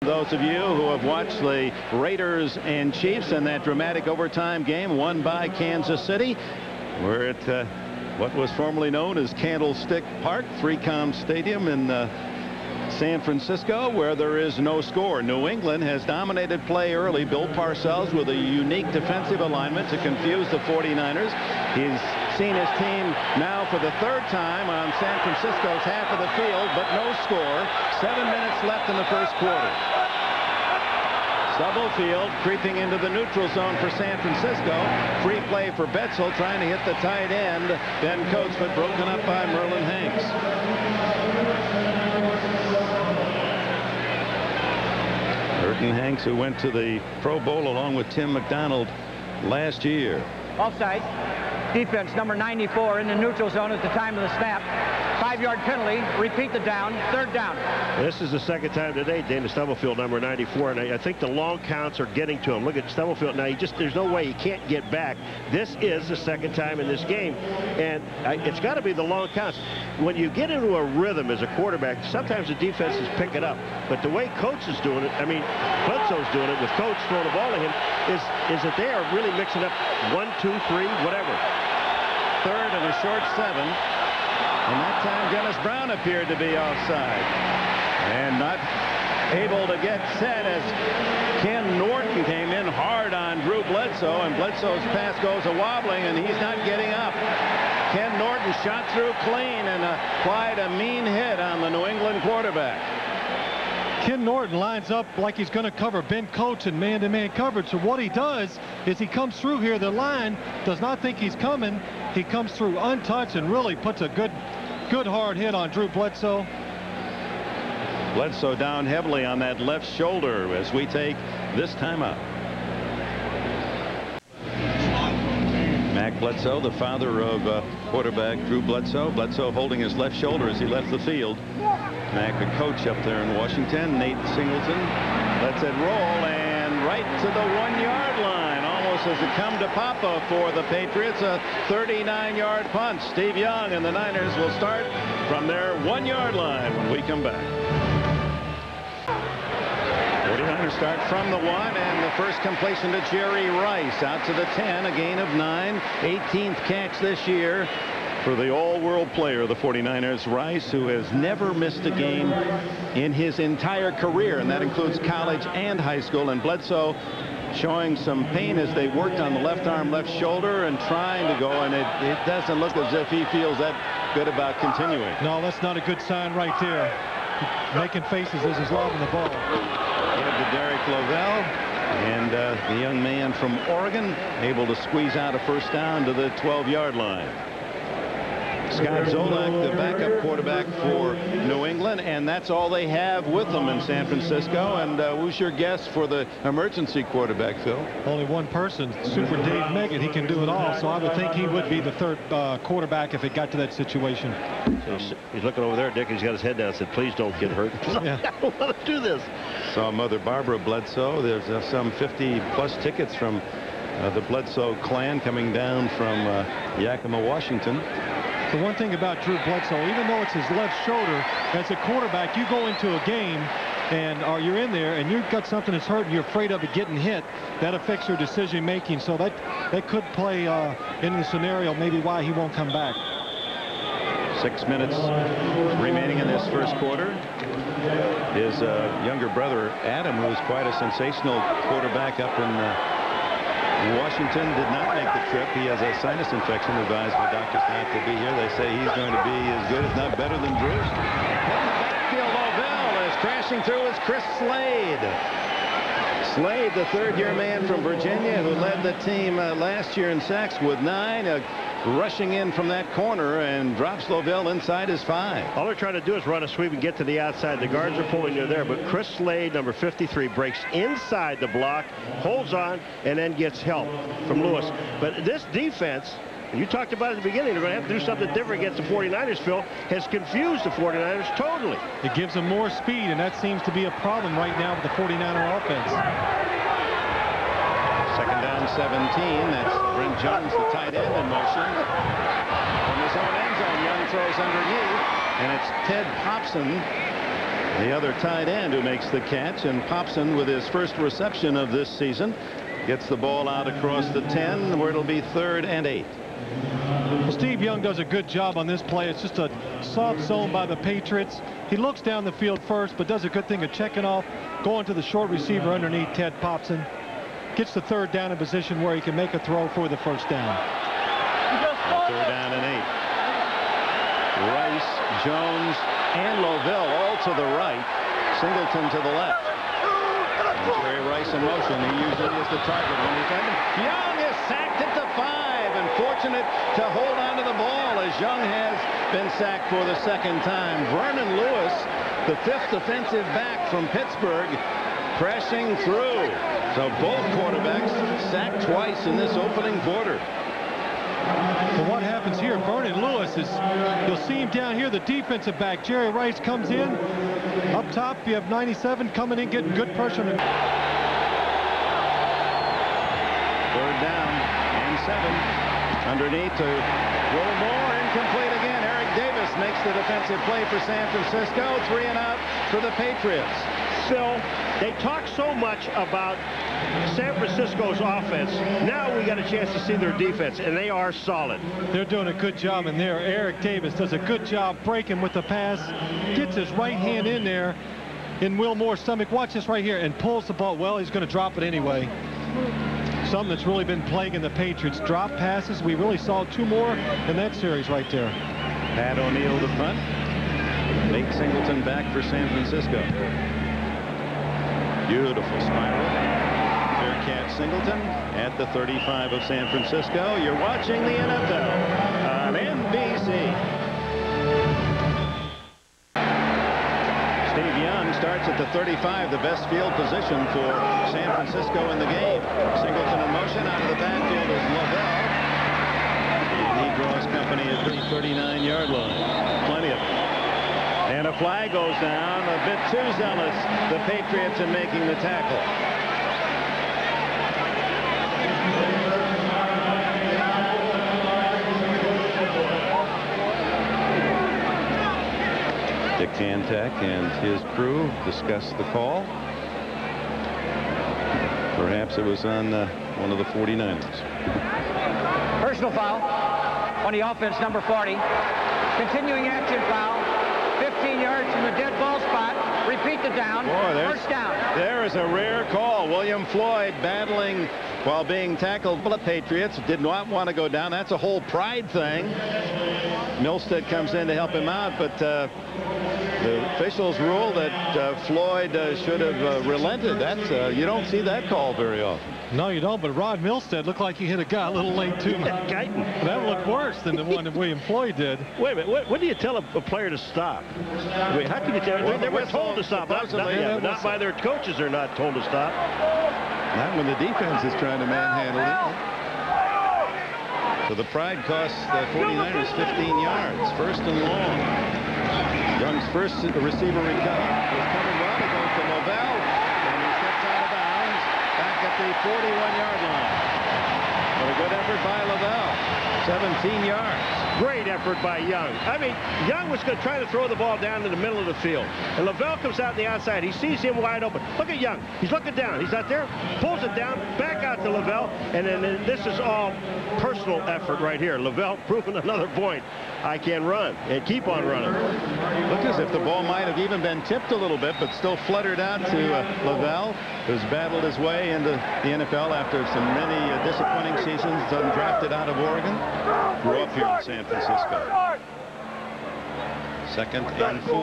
Those of you who have watched the Raiders and Chiefs in that dramatic overtime game won by Kansas City, we're at what was formerly known as Candlestick Park, 3Com Stadium in San Francisco, where there is no score. New England has dominated play early. Bill Parcells with a unique defensive alignment to confuse the 49ers. He's seen his team now for the third time on San Francisco's half of the field, but no score. 7 minutes left in the first quarter. Stubblefield creeping into the neutral zone for San Francisco. Free play for Bledsoe, trying to hit the tight end. Ben Coates, but broken up by Merlin Hanks. Merlin Hanks, who went to the Pro Bowl along with Tim McDonald last year. Offside. Defense number 94 in the neutral zone at the time of the snap. 5-yard penalty. Repeat the down. Third down. This is the second time today, Dana Stubblefield, number 94, and I think the long counts are getting to him. Look at Stubblefield now. There's no way he can't get back. This is the second time in this game, and it's got to be the long counts. When you get into a rhythm as a quarterback, sometimes the defenses pick it up, but the way Coates is doing it, I mean, Bledsoe's doing it with Coates throwing the ball at him, is that they are really mixing up 1, 2, 3, whatever. Third and a short 7. And that time Dennis Brown appeared to be offside. And not able to get set as Ken Norton came in hard on Drew Bledsoe, and Bledsoe's pass goes a-wobbling, and he's not getting up. Ken Norton shot through clean and applied a mean hit on the New England quarterback. Ken Norton lines up like he's going to cover Ben Coates in man-to-man coverage. So what he does is he comes through here. The line does not think he's coming. He comes through untouched and really puts a good hard hit on Drew Bledsoe. Bledsoe down heavily on that left shoulder as we take this timeout. Mac Bledsoe, the father of quarterback Drew Bledsoe. Bledsoe holding his left shoulder as he left the field. Mac, a coach up there in Washington. Nate Singleton lets it roll and right to the 1-yard line. Almost as it come to Papa for the Patriots. A 39-yard punt. Steve Young and the Niners will start from their 1-yard line when we come back. 49ers start from the 1, and the first completion to Jerry Rice out to the 10, a gain of 9, 18th catch this year for the all-world player, the 49ers, Rice, who has never missed a game in his entire career, and that includes college and high school. And Bledsoe showing some pain as they worked on the left arm, left shoulder, and trying to go, and it doesn't look as if he feels that good about continuing. No, that's not a good sign right there. Making faces as he's lobbing the ball. To Derek Lovell, and the young man from Oregon able to squeeze out a first down to the 12-yard line. Scott Zolak, the backup quarterback for New England, and that's all they have with them in San Francisco. And who's your guess for the emergency quarterback, Phil? Only one person, Super Dave Meggett. He can do it all, so I would think he would be the third quarterback if it got to that situation. He's looking over there, Dick. He's got his head down and said, please don't get hurt. Yeah. I don't want to do this. Saw Mother Barbara Bledsoe. There's some 50-plus tickets from the Bledsoe clan coming down from Yakima, Washington. The one thing about Drew Bledsoe, even though it's his left shoulder, as a quarterback, you go into a game and you're in there and you've got something that's hurt and you're afraid of it getting hit. That affects your decision making. So that could play into the scenario maybe why he won't come back. 6 minutes remaining in this first quarter. His younger brother Adam, who is quite a sensational quarterback up in Washington, did not make the trip. He has a sinus infection, advised by doctors not to be here. They say he's going to be as good, if not better, than Drew. Backfield, Lovell is crashing through is Chris Slade. Slade, the third-year man from Virginia, who led the team last year in sacks with 9. Rushing in from that corner and drops Lovell inside his 5. All they're trying to do is run a sweep and get to the outside. The guards are pulling near there, but Chris Slade, number 53, breaks inside the block, holds on, and then gets help from Lewis. But this defense, and you talked about at the beginning, they're going to have to do something different against the 49ers, Phil, has confused the 49ers totally. It gives them more speed, and that seems to be a problem right now with the 49er offense. Second down, 17. That's Brent Jones, the tight end, in motion. From his own end zone, Young throws underneath, and it's Ted Hobson The other tight end who makes the catch, and Popson, with his first reception of this season, gets the ball out across the 10 where it'll be 3rd and 8. Well, Steve Young does a good job on this play. It's just a soft zone by the Patriots. He looks down the field first, but does a good thing of checking off, going to the short receiver underneath Ted Popson. Gets the 3rd down in position where he can make a throw for the 1st down. 3rd down and 8. Rice, Jones, and Lovell all to the right. Singleton to the left. And Jerry Rice in motion. He usually is the target when he's open. Young is sacked at the 5, and fortunate to hold on to the ball as Young has been sacked for the 2nd time. Vernon Lewis, the 5th defensive back from Pittsburgh, crashing through. So both quarterbacks sacked twice in this opening quarter. Well, what happens here? Vernon Lewis is, you'll see him down here, the defensive back. Jerry Rice comes in. Up top, you have 97 coming in, getting good pressure. 3rd down and 7. Underneath to Wilmore, incomplete again. Eric Davis makes the defensive play for San Francisco. 3 and out for the Patriots. Phil, they talk so much about San Francisco's offense. Now we got a chance to see their defense, and they are solid. They're doing a good job in there. Eric Davis does a good job breaking with the pass. Gets his right hand in there in Wilmore's stomach. Watch this right here, and pulls the ball. Well, he's going to drop it anyway. Something that's really been plaguing the Patriots. Drop passes. We really saw 2 more in that series right there. Pat O'Neill the punt. Nate Singleton back for San Francisco. Beautiful spiral. Fair catch, Singleton at the 35 of San Francisco. You're watching the NFL on NBC. Steve Young starts at the 35, the best field position for San Francisco in the game. Singleton in motion. Out of the backfield is Lovell. And he draws company at the 39-yard line. Plenty of it. And a flag goes down. A bit too zealous, the Patriots, in making the tackle. Dick Cantek and his crew discuss the call. Perhaps it was on one of the 49ers. Personal foul on the offense, number 40. Continuing action foul. 15 yards from the dead ball spot. Repeat the down. Boy, 1st down. There is a rare call. William Floyd battling while being tackled. The Patriots did not want to go down. That's a whole pride thing. Milstead comes in to help him out, but the officials rule that Floyd should have relented. That's you don't see that call very often. No, you don't, but Rod Milstead looked like he hit a guy a little late, too. That looked worse than the one that William Floyd did. Wait a minute. When do you tell a player to stop? Wait, how can you tell? Well, they were told to stop. Not by their coaches. They're not told to stop. Not when the defense is trying to manhandle it. So the pride costs the 49ers 15 yards. 1st and long. Young's first receiver recovered. Was coming well. He goes to Lovell. And he steps out of bounds. Back at the 41-yard line. But a good effort by Lovell. 17 yards. Great effort by Young. I mean, Young was going to try to throw the ball down to the middle of the field. And Lovell comes out on the outside. He sees him wide open. Look at Young. He's looking down. He's not there. Pulls it down. Back out to Lovell. And then this is all personal effort right here. Lovell proving another point. I can run and keep on running. Looked as if the ball might have even been tipped a little bit, but still fluttered out to Lovell, who's battled his way into the NFL after some many disappointing seasons, undrafted out of Oregon. Grew up here in San Francisco. 2nd and 4.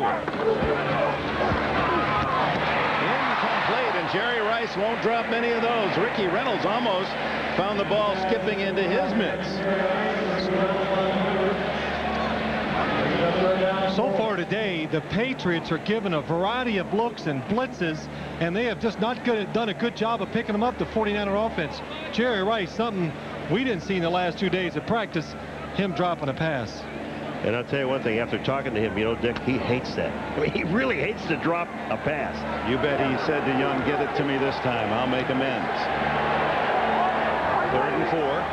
Incomplete, and Jerry Rice won't drop many of those. Ricky Reynolds almost found the ball skipping into his mitts. So far today, the Patriots are given a variety of looks and blitzes, and they have just not done a good job of picking them up, the 49er offense. Jerry Rice, something we didn't see in the last 2 days of practice, him dropping a pass. And I'll tell you one thing, after talking to him, you know, Dick, he hates that. I mean, he really hates to drop a pass. You bet he said to Young, get it to me this time. I'll make amends. 3rd and 4.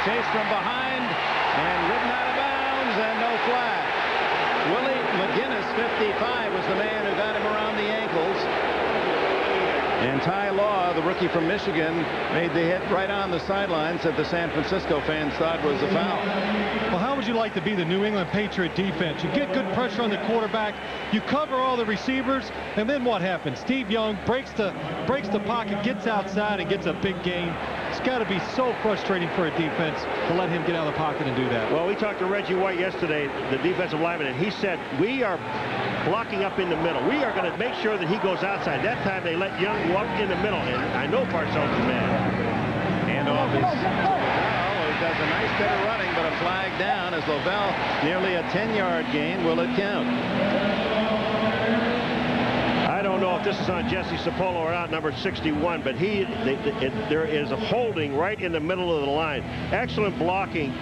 Chased from behind and ridden out of bounds, and no flag. Willie McGinnis, 55, was the man who got him around the ankles. And Ty Law, the rookie from Michigan, made the hit right on the sidelines that the San Francisco fans thought was a foul. Well, how would you like to be the New England Patriot defense? You get good pressure on the quarterback, you cover all the receivers, and then what happens? Steve Young breaks the pocket, gets outside, and gets a big gain. It's got to be so frustrating for a defense to let him get out of the pocket and do that. Well, we talked to Reggie White yesterday, the defensive lineman, and he said, we are blocking up in the middle. We are going to make sure that he goes outside. That time they let Young go up in the middle, and I know Parcells is mad. And off is Lovell, who does a nice bit of running, but a flag down as Lovell, nearly a 10-yard gain. Will it count? I don't know if this is on Jesse Sapolo or not, number 61, but there is a holding right in the middle of the line. Excellent blocking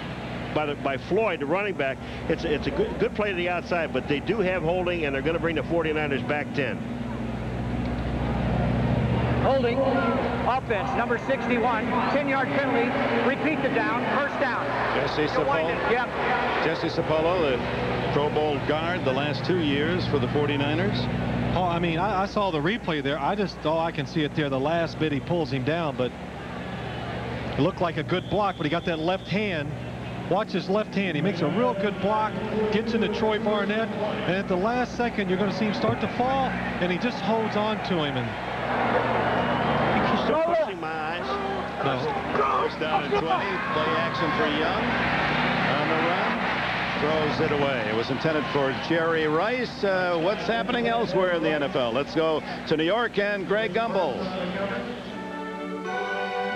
by Floyd, the running back. It's a good play to the outside, but they do have holding, and they're going to bring the 49ers back 10. Holding. Offense, number 61. 10-yard penalty. Repeat the down. First down. Jesse Sapolo. Yep. Jesse Sapolo, the Pro Bowl guard the last 2 years for the 49ers. Oh, I mean, I saw the replay there. All I can see it there. The last bit he pulls him down, but it looked like a good block, but he got that left hand. Watch his left hand. He makes a real good block, gets into Troy Barnett, and at the last second, you're going to see him start to fall, and he just holds on to him. And he's still pushing my eyes. No. First down and 20. Play action for Young on the run. Throws it away. It was intended for Jerry Rice. What's happening elsewhere in the NFL? Let's go to New York and Greg Gumbel.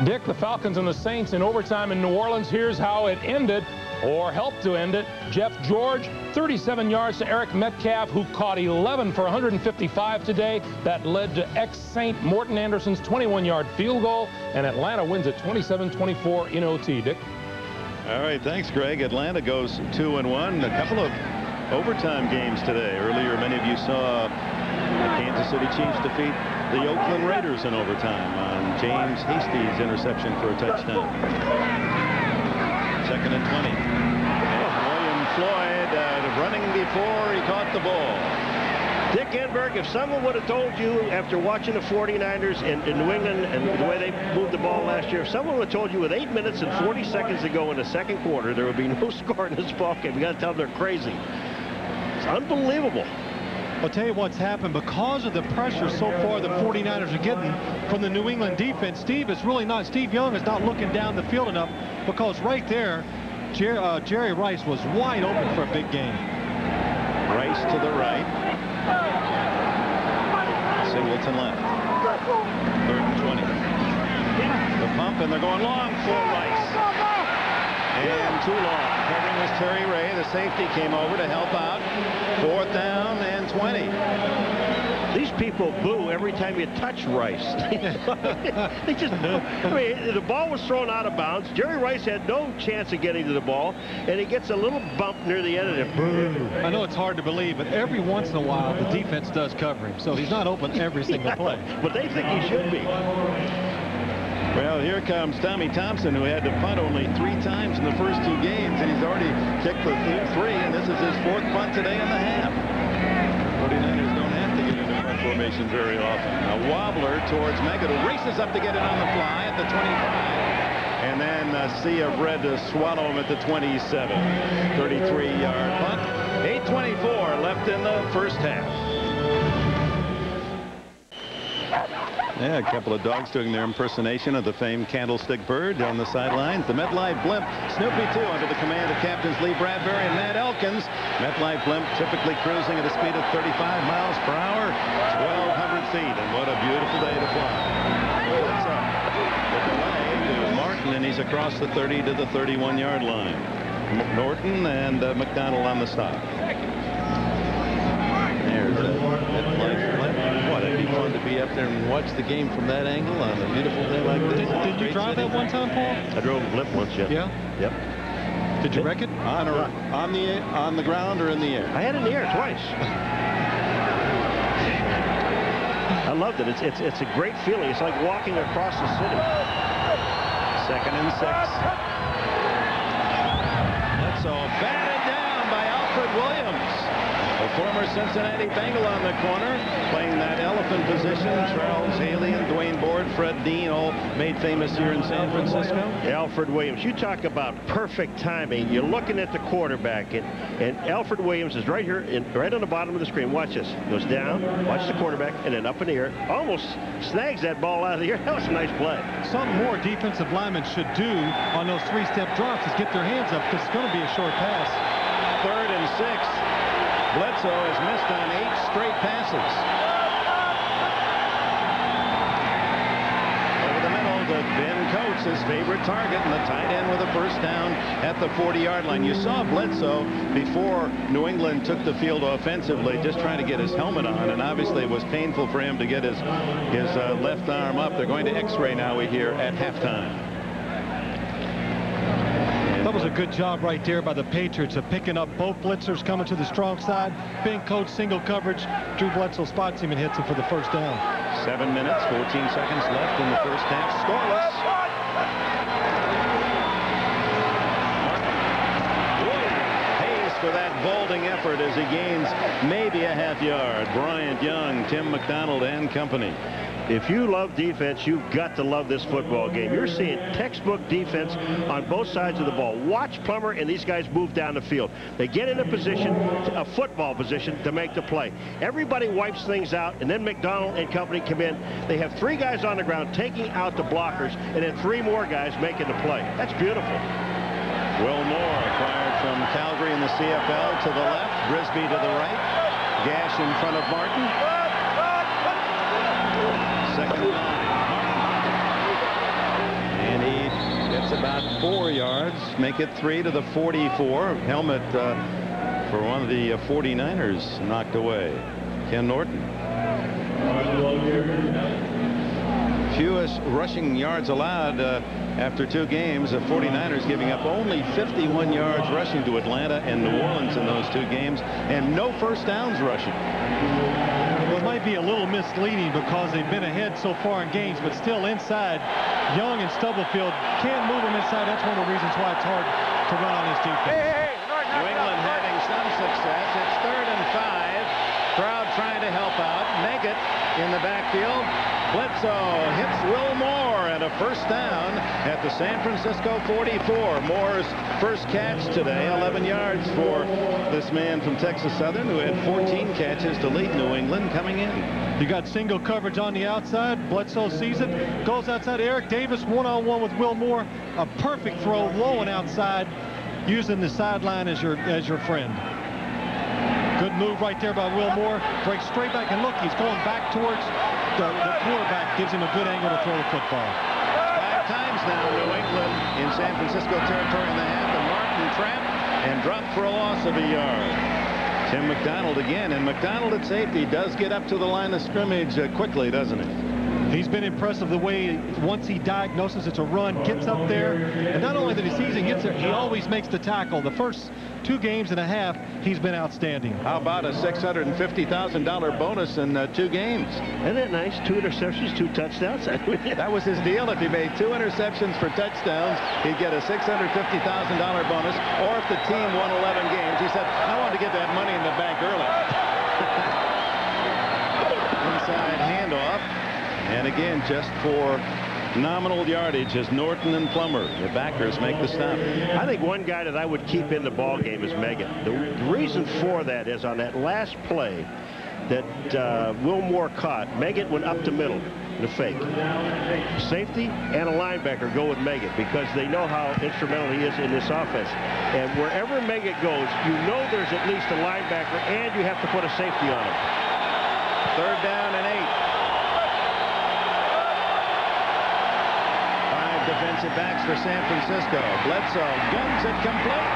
Dick, the Falcons and the Saints in overtime in New Orleans. Here's how it ended, or helped to end it. Jeff George, 37 yards to Eric Metcalf, who caught 11 for 155 today. That led to ex-Saint Morton Anderson's 21-yard field goal, and Atlanta wins at 27-24 in OT. Dick? All right, thanks, Greg. Atlanta goes 2-1. A couple of overtime games today. Earlier, many of you saw the Kansas City Chiefs defeat the Oakland Raiders in overtime on James Hasty's interception for a touchdown. Second and 20. William Floyd running before he caught the ball. Dick Enberg, if someone would have told you after watching the 49ers in New England and the way they moved the ball last year, if someone would have told you with 8 minutes and 40 seconds to go in the second quarter, there would be no score in this ball game, you got to tell them they're crazy. It's unbelievable. I'll tell you what's happened. Because of the pressure so far the 49ers are getting from the New England defense, Steve Young is not looking down the field enough, because right there, Jerry Rice was wide open for a big game. Rice to the right. Singleton left. Third and 20. The pump, and they're going long for Rice. And too long. Covering was Terry Ray. The safety came over to help out. Fourth down and 20. These people boo every time you touch Rice. They just, I mean, the ball was thrown out of bounds. Jerry Rice had no chance of getting to the ball, and he gets a little bump near the end of it. Boo. I know it's hard to believe, but every once in a while, the defense does cover him, so he's not open every single play. But they think he should be. Well, here comes Tommy Thompson, who had to punt only 3 times in the first 2 games, and he's already kicked the 3, and this is his 4th punt today in the half. 49ers don't have to get into punt formation very often. A wobbler towards Meggett, who races up to get it on the fly at the 25. And then a sea of red to swallow him at the 27. 33-yard punt. 8:24 left in the first half. Yeah, a couple of dogs doing their impersonation of the famed candlestick bird on the sidelines. The MetLife blimp, Snoopy 2, under the command of Captains Lee Bradbury and Matt Elkins. MetLife blimp typically cruising at a speed of 35 miles per hour, 1,200 feet, and what a beautiful day to fly. Bledsoe, the delay to Martin, and he's across the 30 to the 31-yard line. Norton and McDonald on the stop. There's a MetLife blimp. What, it'd be fun to be up there and watch the game from that angle on a beautiful day like this. Did you drive that one time, Paul? I drove a blimp once, yeah. Yeah? Yep. Did you wreck it? On the ground or in the air? I had it in the air twice. I loved it. It's a great feeling. It's like walking across the city. Second and 6. Bledsoe batted down by Alfred Williams. The former Cincinnati Bengal on the corner, playing that elephant position. Charles Haley and Dwayne Board, Fred Dean, all made famous here in San Francisco. Alfred Williams, you talk about perfect timing. You're looking at the quarterback, and Alfred Williams is right here, right on the bottom of the screen. Watch this. Goes down, watch the quarterback, and then up in the air. Almost snags that ball out of the air. That was a nice play. Something more defensive linemen should do on those three-step drops is get their hands up, because it's going to be a short pass. 3rd and 6. Bledsoe has missed on 8 straight passes. Over the middle to Ben Coates, his favorite target, and the tight end with a first down at the 40-yard line. You saw Bledsoe before New England took the field offensively, just trying to get his helmet on, and obviously it was painful for him to get his left arm up. They're going to X-ray now, we hear, at halftime. That was a good job right there by the Patriots of picking up both blitzers coming to the strong side. Ben Coates single coverage. Drew Bledsoe spots him and hits him for the first down. 7 minutes, 14 seconds left in the first half. Scoreless. Pays for that vaulting effort as he gains maybe a half yard. Bryant Young, Tim McDonald, and company. If you love defense, you've got to love this football game. You're seeing textbook defense on both sides of the ball. Watch Plummer and these guys move down the field. They get in a position, a football position, to make the play. Everybody wipes things out, and then McDonald and company come in. They have 3 guys on the ground taking out the blockers, and then 3 more guys making the play. That's beautiful. Will Moore acquired from Calgary in the CFL to the left. Brisby to the right. Gash in front of Martin. Second and he gets about 4 yards, make it 3 to the 44. Helmet for one of the 49ers knocked away. Ken Norton. Fewest rushing yards allowed after 2 games. The 49ers giving up only 51 yards rushing to Atlanta and New Orleans in those 2 games, and no first downs rushing. Well, it might be a little misleading because they've been ahead so far in games, but still inside. Young and Stubblefield can't move them inside. That's one of the reasons why it's hard to run on this defense. New England having some success. It's 3rd and 5. Crowd trying to help out. Meggett in the backfield. Bledsoe hits Will Moore, and a first down at the San Francisco 44. Moore's first catch today, 11 yards for this man from Texas Southern who had 14 catches to lead New England coming in. You got single coverage on the outside. Bledsoe sees it, goes outside. Eric Davis one-on-one with Will Moore. A perfect throw, low and outside, using the sideline as your friend. Good move right there by Will Moore. Breaks straight back, and look, he's going back towards the quarterback. Gives him a good angle to throw the football. 5 times now New England in San Francisco territory in the half, and Martin trapped and dropped for a loss of a yard. Tim McDonald again, and McDonald at safety does get up to the line of scrimmage quickly, doesn't he? He's been impressive the way once he diagnoses it's a run, gets up there, and not only that he sees it, gets there, he always makes the tackle. The first 2 games and a half, he's been outstanding. How about a $650,000 bonus in 2 games? Isn't that nice? 2 interceptions, 2 touchdowns. That was his deal. If he made 2 interceptions for touchdowns, he'd get a $650,000 bonus. Or if the team won 11 games, he said, I want to get that money in the bank early. Inside handoff. And again, just for nominal yardage as Norton and Plummer, the backers, make the stop. I think one guy that I would keep in the ball game is Meggett. The reason for that is on that last play that Will Moore caught, Meggett went up the middle, the fake. Safety and a linebacker go with Meggett because they know how instrumental he is in this offense. And wherever Meggett goes, you know there's at least a linebacker, and you have to put a safety on him. 3rd down and 8. Defensive backs for San Francisco. Bledsoe guns it complete.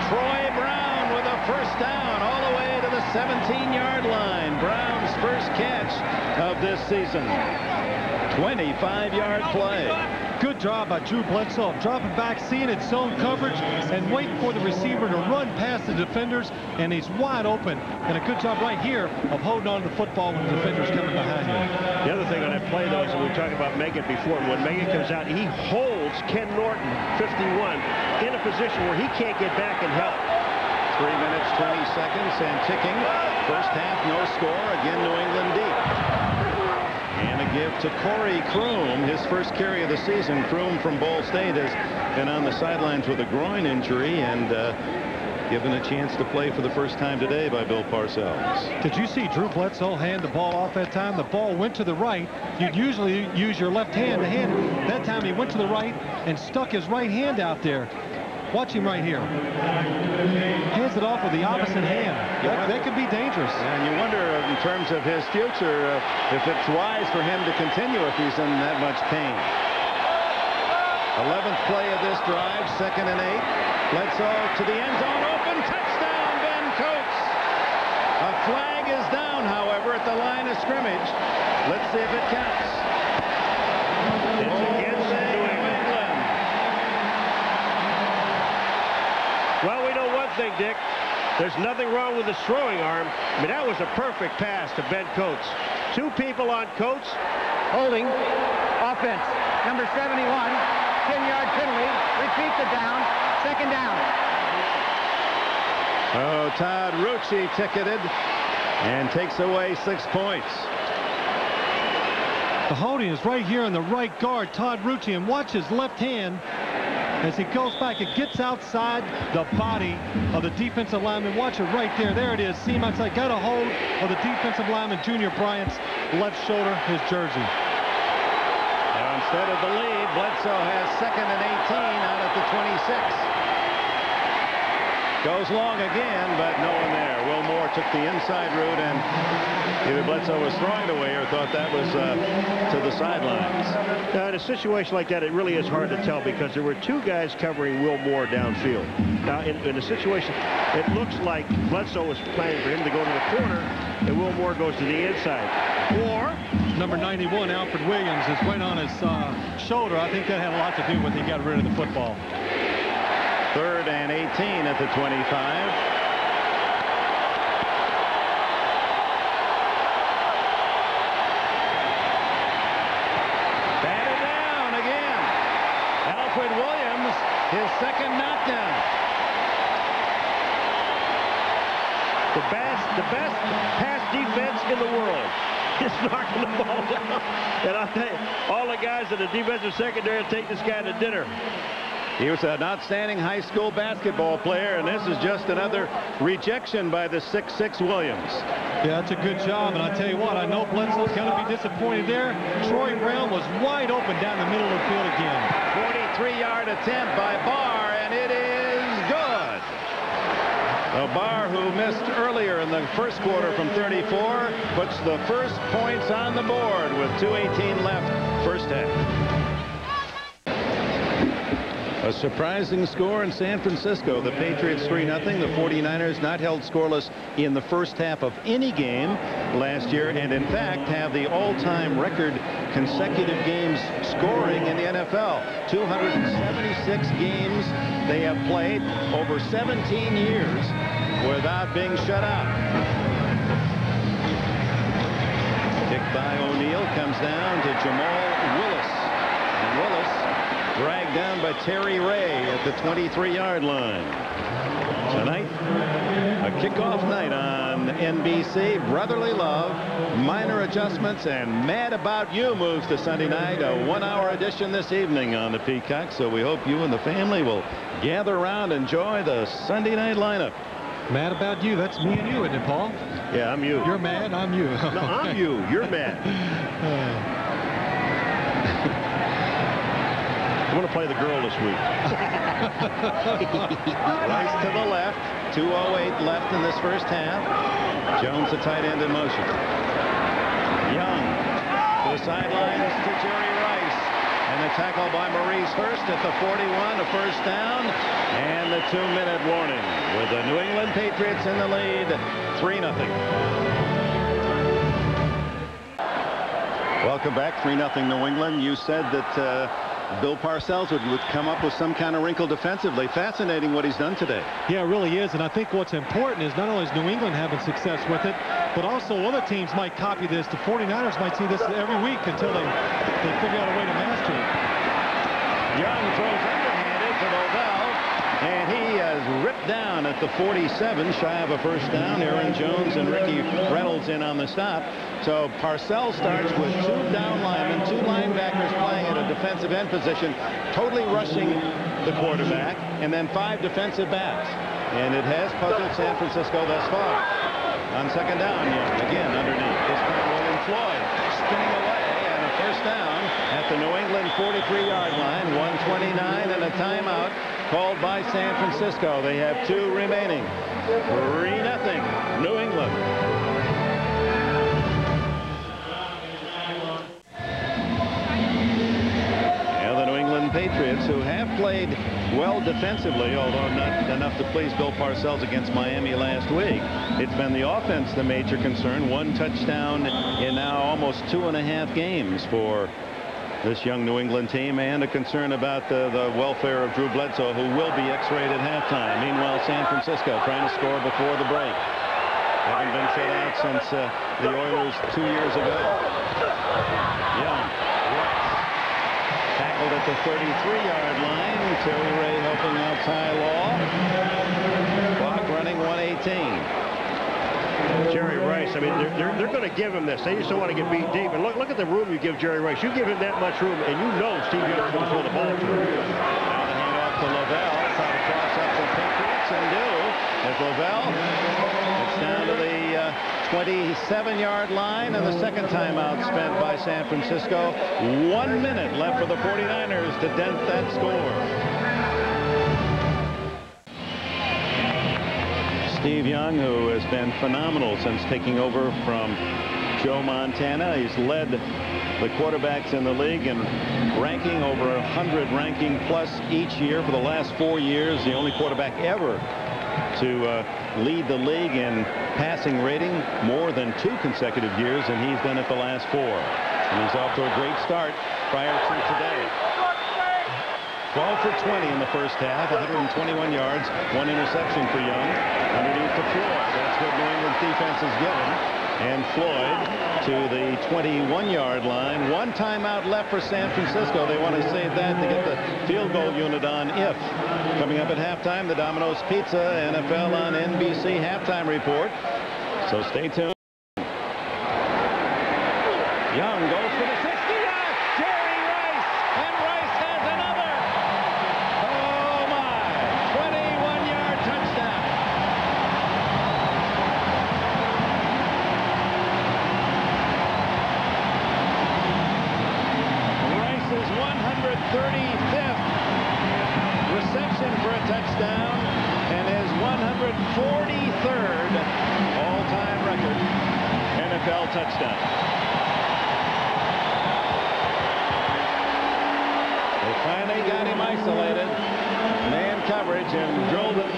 Troy Brown with a first down all the way to the 17-yard line. Brown's first catch of this season. 25-yard play. Good job by Drew Bledsoe, dropping back, seeing its zone coverage, and waiting for the receiver to run past the defenders, and he's wide open. And a good job right here of holding on to the football when the defender's coming behind you. The other thing on that play, though, is we were talking about Megan before. When Megan comes out, he holds Ken Norton, 51, in a position where he can't get back and help. 3 minutes, 20 seconds, and ticking. First half, no score. Again, New England deep. And a give to Corey Kroom, his first carry of the season. Kroom from Ball State has been on the sidelines with a groin injury and given a chance to play for the first time today by Bill Parcells. Did you see Drew Bledsoe hand the ball off that time? The ball went to the right. You'd usually use your left hand to hand it. That time he went to the right and stuck his right hand out there. Watch him right here. Hands it off with the opposite hand. That could be dangerous. And you wonder, in terms of his future, if it's wise for him to continue if he's in that much pain. 11th play of this drive, 2nd and 8. Bledsoe to the end zone, open, touchdown, Ben Coates. A flag is down, however, at the line of scrimmage. Let's see if it counts. It's against New England. Well, we know one thing, Dick. There's nothing wrong with his throwing arm. I mean, that was a perfect pass to Ben Coates. 2 people on Coates. Holding. Offense. Number 71. 10-yard penalty. Repeat the down. 2nd down. Oh, Todd Rucci ticketed and takes away 6 points. The holding is right here on the right guard, Todd Rucci, and watch his left hand as he goes back. It gets outside the body of the defensive lineman. Watch it right there. There it is. See him outside. Got a hold of the defensive lineman, Junior Bryant's left shoulder, his jersey. Now, instead of the lead, Bledsoe has 2nd and 18 out at the 26. Goes long again, but no one there. Will Moore took the inside route, and either Bledsoe was throwing it away or thought that was to the sidelines. Now, in a situation like that, it really is hard to tell because there were 2 guys covering Will Moore downfield. Now, in a situation, it looks like Bledsoe was planning for him to go to the corner, and Will Moore goes to the inside. Or number 91, Alfred Williams, is right on his shoulder. I think that had a lot to do with he got rid of the football. 3rd and 18 at the 25. Batted down again. Alfred Williams, his 2nd knockdown. the best pass defense in the world is knocking the ball down. And I'll tell you, all the guys in the defensive secondary take this guy to dinner. He was an outstanding high school basketball player, and this is just another rejection by the 6'6" Williams. Yeah, that's a good job, and I tell you what, I know Bledsoe's going to be disappointed there. Troy Brown was wide open down the middle of the field again. 43-yard attempt by Barr, and it is good. Barr, who missed earlier in the first quarter from 34, puts the first points on the board with 2:18 left, first half. A surprising score in San Francisco. The Patriots 3-0. The 49ers not held scoreless in the first half of any game last year, and in fact have the all-time record consecutive games scoring in the NFL. 276 games they have played over 17 years without being shut out. Kick by O'Neal comes down to Jamal Willis, and Willis dragged down by Terry Ray at the 23-yard line. Tonight, a kickoff night on NBC. Brotherly Love, minor adjustments, and Mad About You moves to Sunday night. A 1-hour edition this evening on the Peacock. So we hope you and the family will gather around and enjoy the Sunday night lineup. Mad About You, that's me and you, isn't it, Paul? Yeah, I'm you. You're mad, I'm you. No, I'm you. You're mad. I'm going to play the girl this week. Rice to the left. 2:08 left in this first half. Jones, the tight end, in motion. Young to the sidelines to Jerry Rice. And the tackle by Maurice Hurst at the 41, a first down. And the 2-minute warning with the New England Patriots in the lead, 3-0. Welcome back, 3-0 New England. You said that Bill Parcells would come up with some kind of wrinkle defensively. Fascinating what he's done today. Yeah, it really is. And I think what's important is not only is New England having success with it, but also other teams might copy this. The 49ers might see this every week until they figure out a way to master it. Young throws underhanded to Lovell, and he is ripped down at the 47, shy of a first down. Aaron Jones and Ricky Reynolds in on the stop. So Parcells starts with 2 down linemen, 2 linebackers playing at a defensive end position, totally rushing the quarterback, and then 5 defensive backs. And it has puzzled San Francisco thus far. On second down, Young again underneath. This time William Floyd spinning away, and a first down at the New England 43-yard line. 1:29 and a timeout called by San Francisco. They have 2 remaining. 3-0 New England. Patriots, who have played well defensively, although not enough to please Bill Parcells against Miami last week. It's been the offense the major concern. 1 touchdown in now almost 2.5 games for this young New England team, and a concern about the welfare of Drew Bledsoe, who will be X-rayed at halftime. Meanwhile, San Francisco trying to score before the break. Haven't been shut out since the Oilers 2 years ago. Young. Tackled at the 33-yard line. Terry Ray helping out Ty Law. Clock running 1:18. Jerry Rice, I mean, they're going to give him this. They just don't want to get beat deep. And look at the room you give Jerry Rice. You give him that much room, and you know Steve Young's going to throw the ball to him. Now the handoff to Lovell. Try to cross up the Patriots and do. As Lovell, it's down to the 27-yard line, and the second timeout spent by San Francisco. 1 minute left for the 49ers to dent that score. Steve Young, who has been phenomenal since taking over from Joe Montana. He's led the quarterbacks in the league in ranking, over 100 ranking plus each year for the last 4 years. The only quarterback ever to lead the league in passing rating more than 2 consecutive years, and he's done it the last 4. And he's off to a great start prior to today. 12 for 20 in the first half, 121 yards, 1 interception for Young. Underneath to Floyd. That's what New England's defense is given. And Floyd to the 21-yard line. 1 timeout left for San Francisco. They want to save that to get the field goal unit on if. Coming up at halftime, the Domino's Pizza NFL on NBC halftime report. So stay tuned. Young goes for the 60-yard. Jerry Rice, and Rice has another. Oh my! 21-yard touchdown. Rice's 135th reception for a touchdown, and his 143rd all-time record NFL touchdown. They finally got him isolated. Man coverage and drilled it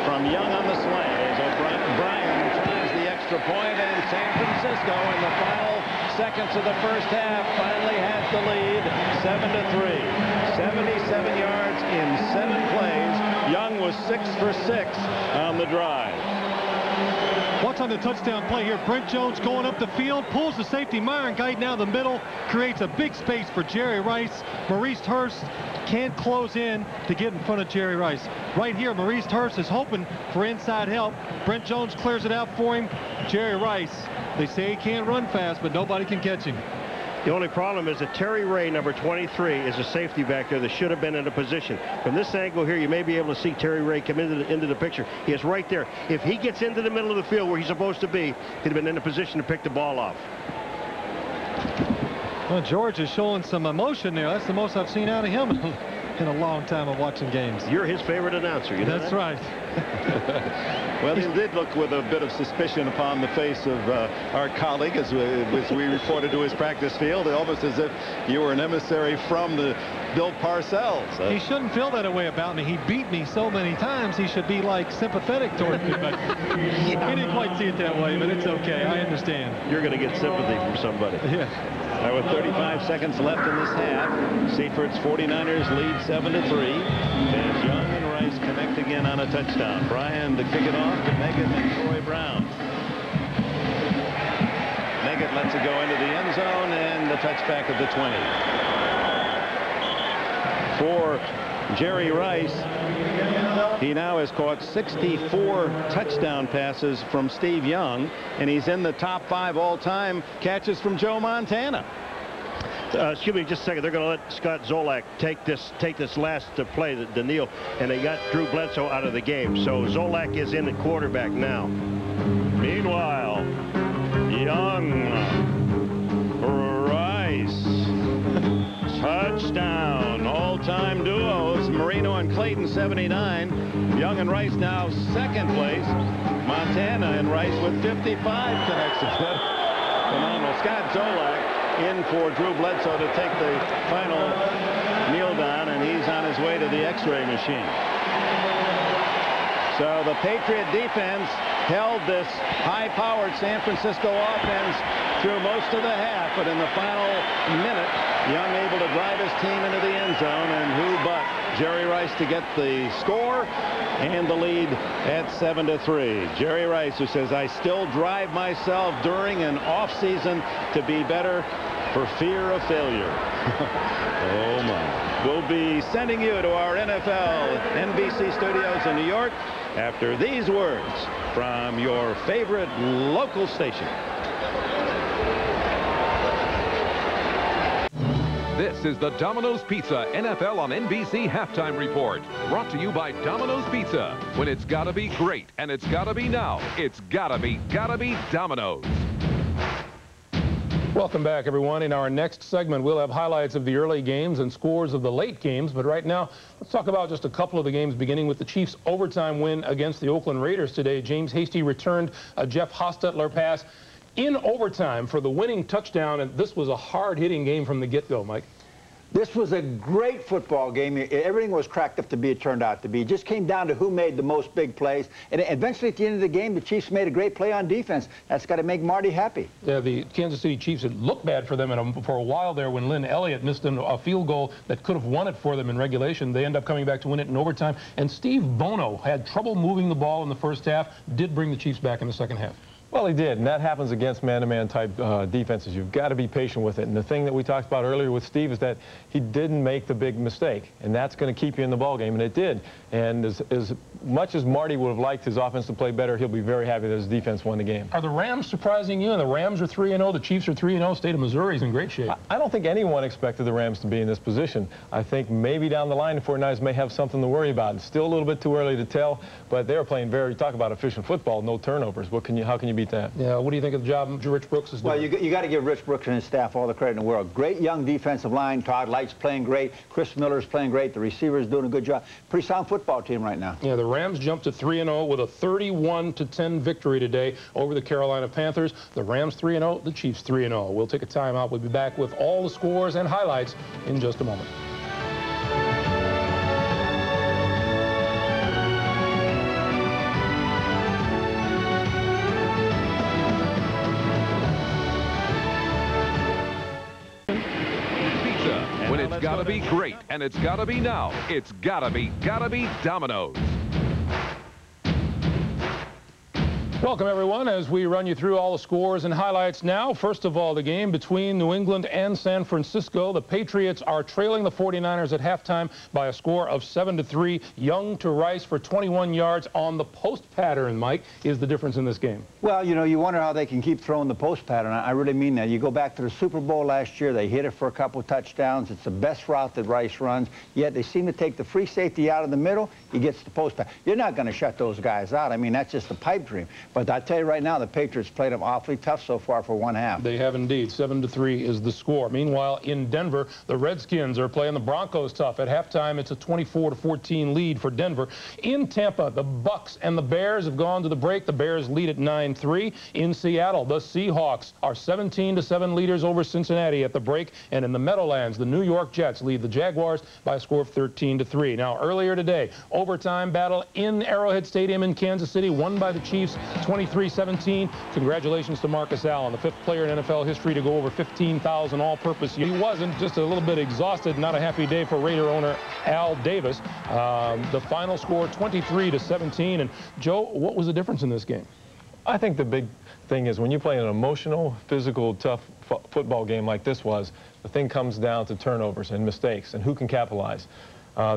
from Young on the slant as O'Brien tries the extra point, and San Francisco in the final seconds of the first half finally has the lead 7-3. 77 yards in 7 plays. Young was 6 for 6 on the drive. Watch on the touchdown play here. Brent Jones going up the field, pulls the safety Myron Guyton down the middle, creates a big space for Jerry Rice. Maurice Hurst can't close in to get in front of Jerry Rice. Right here, Maurice Hurst is hoping for inside help. Brent Jones clears it out for him. Jerry Rice, they say he can't run fast, but nobody can catch him. The only problem is that Terry Ray, number 23, is a safety back there that should have been in a position. From this angle here, you may be able to see Terry Ray come into the picture. He is right there. If he gets into the middle of the field where he's supposed to be, he'd have been in a position to pick the ball off. Well, George is showing some emotion there. That's the most I've seen out of him in a long time of watching games. You're his favorite announcer, you know That's that? right. Well, he did look with a bit of suspicion upon the face of our colleague as we reported to his practice field, almost as if you were an emissary from the Bill Parcells. He shouldn't feel that way about me. He beat me so many times. He should be like sympathetic toward me, but he didn't quite see it that way, but it's okay. I understand. You're going to get sympathy from somebody. Yeah. With 35 seconds left in this half, Seafort's 49ers lead 7-3 as Young and Rice connect again on a touchdown. Bryan to kick it off to Meggett and Troy Brown. Meggett lets it go into the end zone and the touchback at the 20. For Jerry Rice, he now has caught 64 touchdown passes from Steve Young, and he's in the top 5 all-time catches from Joe Montana. Excuse me just a second. They're going to let Scott Zolak take this last play, the kneel, and they got Drew Bledsoe out of the game. So Zolak is in the quarterback now. Meanwhile, Young, Rice, touchdown, all-time duos. Marino and Clayton 79. Young and Rice now second place. Montana and Rice with 55 connections. Phenomenal. Scott Zolak in for Drew Bledsoe to take the final kneel down, and he's on his way to the X-ray machine. So the Patriot defense held this high-powered San Francisco offense through most of the half, but in the final minute, Young able to drive his team into the end zone, and who but Jerry Rice to get the score and the lead at 7-3. Jerry Rice, who says, I still drive myself during an off-season to be better for fear of failure. Oh, my. We'll be sending you to our NFL NBC studios in New York after these words from your favorite local station. This is the Domino's Pizza NFL on NBC Halftime Report. Brought to you by Domino's Pizza. When it's gotta be great and it's gotta be now, it's gotta be Domino's. Welcome back, everyone. In our next segment, we'll have highlights of the early games and scores of the late games. But right now, let's talk about just a couple of the games, beginning with the Chiefs' overtime win against the Oakland Raiders today. James Hasty returned a Jeff Hostetler pass in overtime for the winning touchdown, and this was a hard-hitting game from the get-go, Mike. This was a great football game. Everything was cracked up to be it turned out to be. It just came down to who made the most big plays. And eventually, at the end of the game, the Chiefs made a great play on defense. That's got to make Marty happy. Yeah, the Kansas City Chiefs, it looked bad for them for a while there when Lynn Elliott missed a field goal that could have won it for them in regulation. They end up coming back to win it in overtime. And Steve Bono had trouble moving the ball in the first half, did bring the Chiefs back in the second half. Well, he did, and that happens against man-to-man type defenses. You've got to be patient with it. And the thing that we talked about earlier with Steve is that he didn't make the big mistake, and that's going to keep you in the ballgame, and it did. And as much as Marty would have liked his offense to play better, he'll be very happy that his defense won the game. Are the Rams surprising you? And the Rams are 3-0, the Chiefs are 3-0. State of Missouri is in great shape. I don't think anyone expected the Rams to be in this position. I think maybe down the line the 49ers may have something to worry about. It's still a little bit too early to tell, but they're playing talk about efficient football, no turnovers. How can you beat that? Yeah, what do you think of the job Rich Brooks is doing? Well, you got to give Rich Brooks and his staff all the credit in the world. Great young defensive line. Todd Light's playing great. Chris Miller's playing great. The receivers doing a good job. Pretty sound football team right now. Yeah, the Rams jumped to 3-0 with a 31-10 victory today over the Carolina Panthers. The Rams 3-0, the Chiefs 3-0. We'll take a timeout. We'll be back with all the scores and highlights in just a moment. When it's gotta be great and it's gotta be now, it's gotta be Domino's. Welcome, everyone, as we run you through all the scores and highlights now. First of all, the game between New England and San Francisco. The Patriots are trailing the 49ers at halftime by a score of 7-3. Young to Rice for 21 yards on the post pattern, Mike, is the difference in this game. Well, you know, you wonder how they can keep throwing the post pattern. I really mean that. You go back to the Super Bowl last year, they hit it for a couple touchdowns. It's the best route that Rice runs, yet they seem to take the free safety out of the middle. He gets the post pattern. You're not going to shut those guys out. I mean, that's just a pipe dream. But I tell you right now, the Patriots played them awfully tough so far for one half. They have indeed. 7-3 is the score. Meanwhile, in Denver, the Redskins are playing the Broncos tough. At halftime, it's a 24-14 lead for Denver. In Tampa, the Bucs and the Bears have gone to the break. The Bears lead at 9-3. In Seattle, the Seahawks are 17-7 leaders over Cincinnati at the break. And in the Meadowlands, the New York Jets lead the Jaguars by a score of 13-3. Now, earlier today, overtime battle in Arrowhead Stadium in Kansas City, won by the Chiefs 23-17. Congratulations to Marcus Allen, the 5th player in NFL history to go over 15,000 all-purpose. He wasn't, just a little bit exhausted. Not a happy day for Raider owner Al Davis. The final score 23-17. And Joe, what was the difference in this game? I think the big thing is when you play an emotional, physical, tough football game like this was, the thing comes down to turnovers and mistakes and who can capitalize.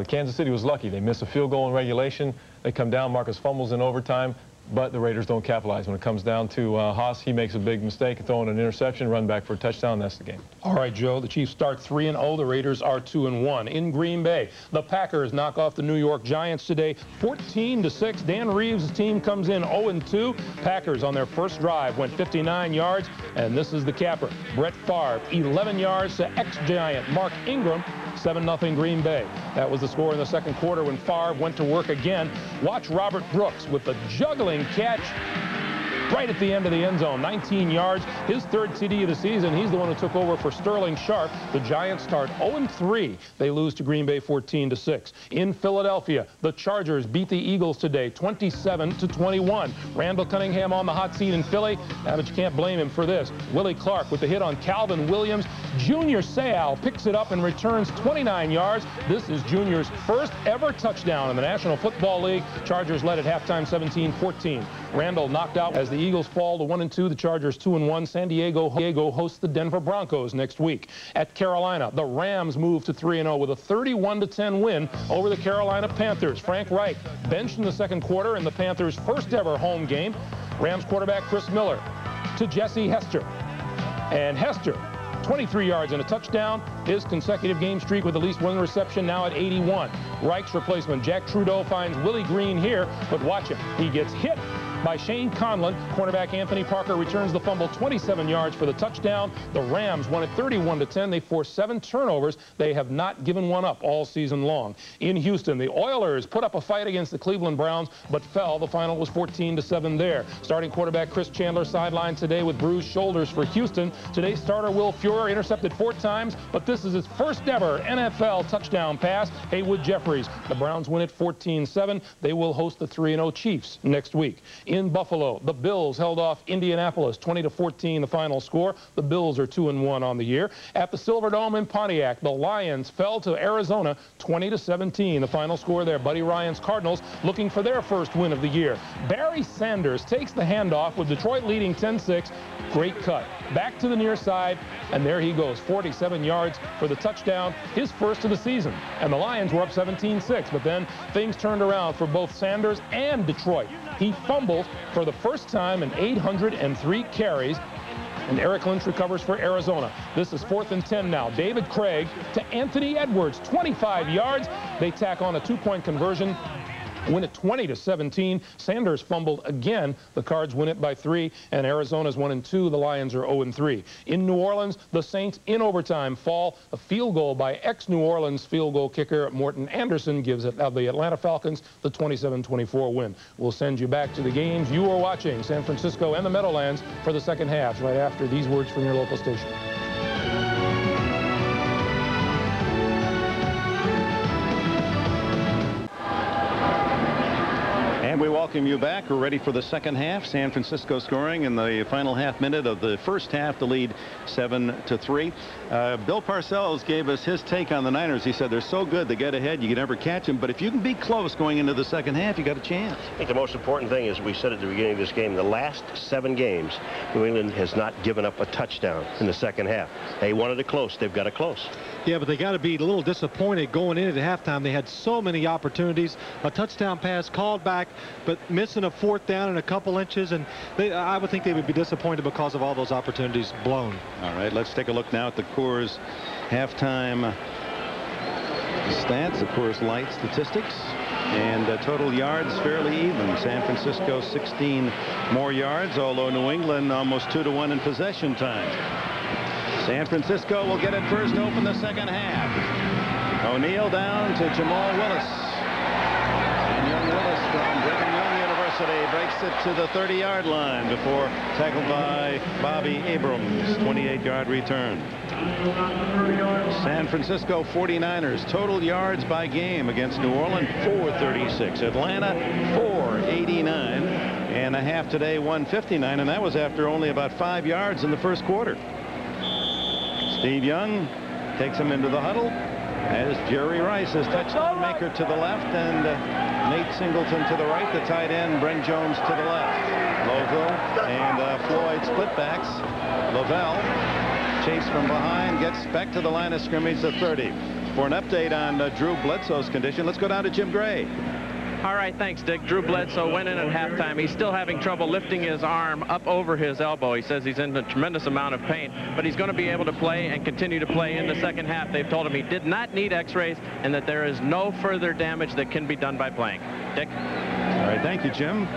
Kansas City was lucky. They missed a field goal in regulation. They come down, Marcus fumbles in overtime, but the Raiders don't capitalize. When it comes down to Haas, he makes a big mistake, throwing an interception, run back for a touchdown. That's the game. All right, Joe, the Chiefs start 3-0. The Raiders are 2-1. In Green Bay, the Packers knock off the New York Giants today, 14-6. Dan Reeves' team comes in 0-2. Packers on their first drive went 59 yards, and this is the capper. Brett Favre, 11 yards to ex-Giant Mark Ingram. 7-0 Green Bay. That was the score in the second quarter when Favre went to work again. Watch Robert Brooks with the juggling catch right at the end of the end zone, 19 yards, his 3rd TD of the season. He's the one who took over for Sterling Sharp. The Giants start 0-3. They lose to Green Bay 14-6. In Philadelphia, the Chargers beat the Eagles today, 27-21. Randall Cunningham on the hot seat in Philly, but you can't blame him for this. Willie Clark with the hit on Calvin Williams. Junior Seau picks it up and returns 29 yards. This is Junior's first ever touchdown in the National Football League. Chargers led at halftime 17-14. Randall knocked out as the Eagles fall to 1-2. The Chargers 2-1. San Diego hosts the Denver Broncos next week. At Carolina, the Rams move to 3-0 with a 31-10 win over the Carolina Panthers. Frank Reich benched in the second quarter in the Panthers' first ever home game. Rams quarterback Chris Miller to Jesse Hester. And Hester, 23 yards and a touchdown. His consecutive game streak with at least one reception now at 81. Reich's replacement Jack Trudeau finds Willie Green here, but watch him. He gets hit by Shane Conlon. Cornerback Anthony Parker returns the fumble, 27 yards for the touchdown. The Rams won it 31-10. They forced 7 turnovers. They have not given one up all season long. In Houston, the Oilers put up a fight against the Cleveland Browns, but fell. The final was 14-7 there. Starting quarterback Chris Chandler sidelined today with bruised shoulders for Houston. Today's starter Will Fuhrer intercepted 4 times, but this is his first ever NFL touchdown pass. Haywood Jeffries. The Browns win it 14-7. They will host the 3-0 Chiefs next week. In Buffalo, the Bills held off Indianapolis 20-14 the final score. The Bills are 2-1 on the year. At the Silverdome in Pontiac, the Lions fell to Arizona 20-17 the final score there. Buddy Ryan's Cardinals looking for their first win of the year. Barry Sanders takes the handoff with Detroit leading 10-6. Great cut. Back to the near side, and there he goes, 47 yards for the touchdown, his first of the season. And the Lions were up 17-6, but then things turned around for both Sanders and Detroit. He fumbled for the first time in 803 carries, and Eric Lynch recovers for Arizona. This is 4th and 10 now. David Craig to Anthony Edwards, 25 yards. They tack on a 2-point conversion. Win it 20-17. Sanders fumbled again. The Cards win it by 3, and Arizona's 1-2. The Lions are 0-3. In New Orleans, the Saints in overtime fall. A field goal by ex-New Orleans field goal kicker Morton Anderson gives it the Atlanta Falcons the 27-24 win. We'll send you back to the games you are watching, San Francisco and the Meadowlands, for the second half, right after these words from your local station. And we welcome you back. We're ready for the second half. San Francisco scoring in the final half minute of the first half to lead 7-3. Bill Parcells gave us his take on the Niners. He said they're so good they get ahead, you can never catch them. But if you can be close going into the second half, you got a chance. I think the most important thing is we said at the beginning of this game, the last 7 games, New England has not given up a touchdown in the second half. They wanted it close. They've got it close. Yeah, but they got to be a little disappointed going into the halftime. They had so many opportunities. A touchdown pass called back, but missing a 4th down and a couple inches, and I would think they would be disappointed because of all those opportunities blown. All right, let's take a look now at the Coors halftime stats, the Coors Light statistics, and total yards fairly even. San Francisco 16 more yards, although New England almost 2-1 in possession time. San Francisco will get it first to open the second half. O'Neal down to Jamal Willis. And young Willis from Brigham Young University breaks it to the 30-yard line before tackled by Bobby Abrams. 28-yard return. San Francisco 49ers total yards by game against New Orleans 436. Atlanta 489. and a half today, 159, and that was after only about 5 yards in the first quarter. Steve Young takes him into the huddle as Jerry Rice is touchdown maker to the left, and Nate Singleton to the right, the tight end Brent Jones to the left. Lovell and Floyd split backs. Lavelle chase from behind, gets back to the line of scrimmage at 30. For an update on Drew Bledsoe's condition, let's go down to Jim Gray. All right, thanks, Dick. Drew Bledsoe went in at halftime. He's still having trouble lifting his arm up over his elbow. He says he's in a tremendous amount of pain, but he's going to be able to play and continue to play in the second half. They've told him he did not need x-rays and that there is no further damage that can be done by playing. Dick? All right, thank you, Jim.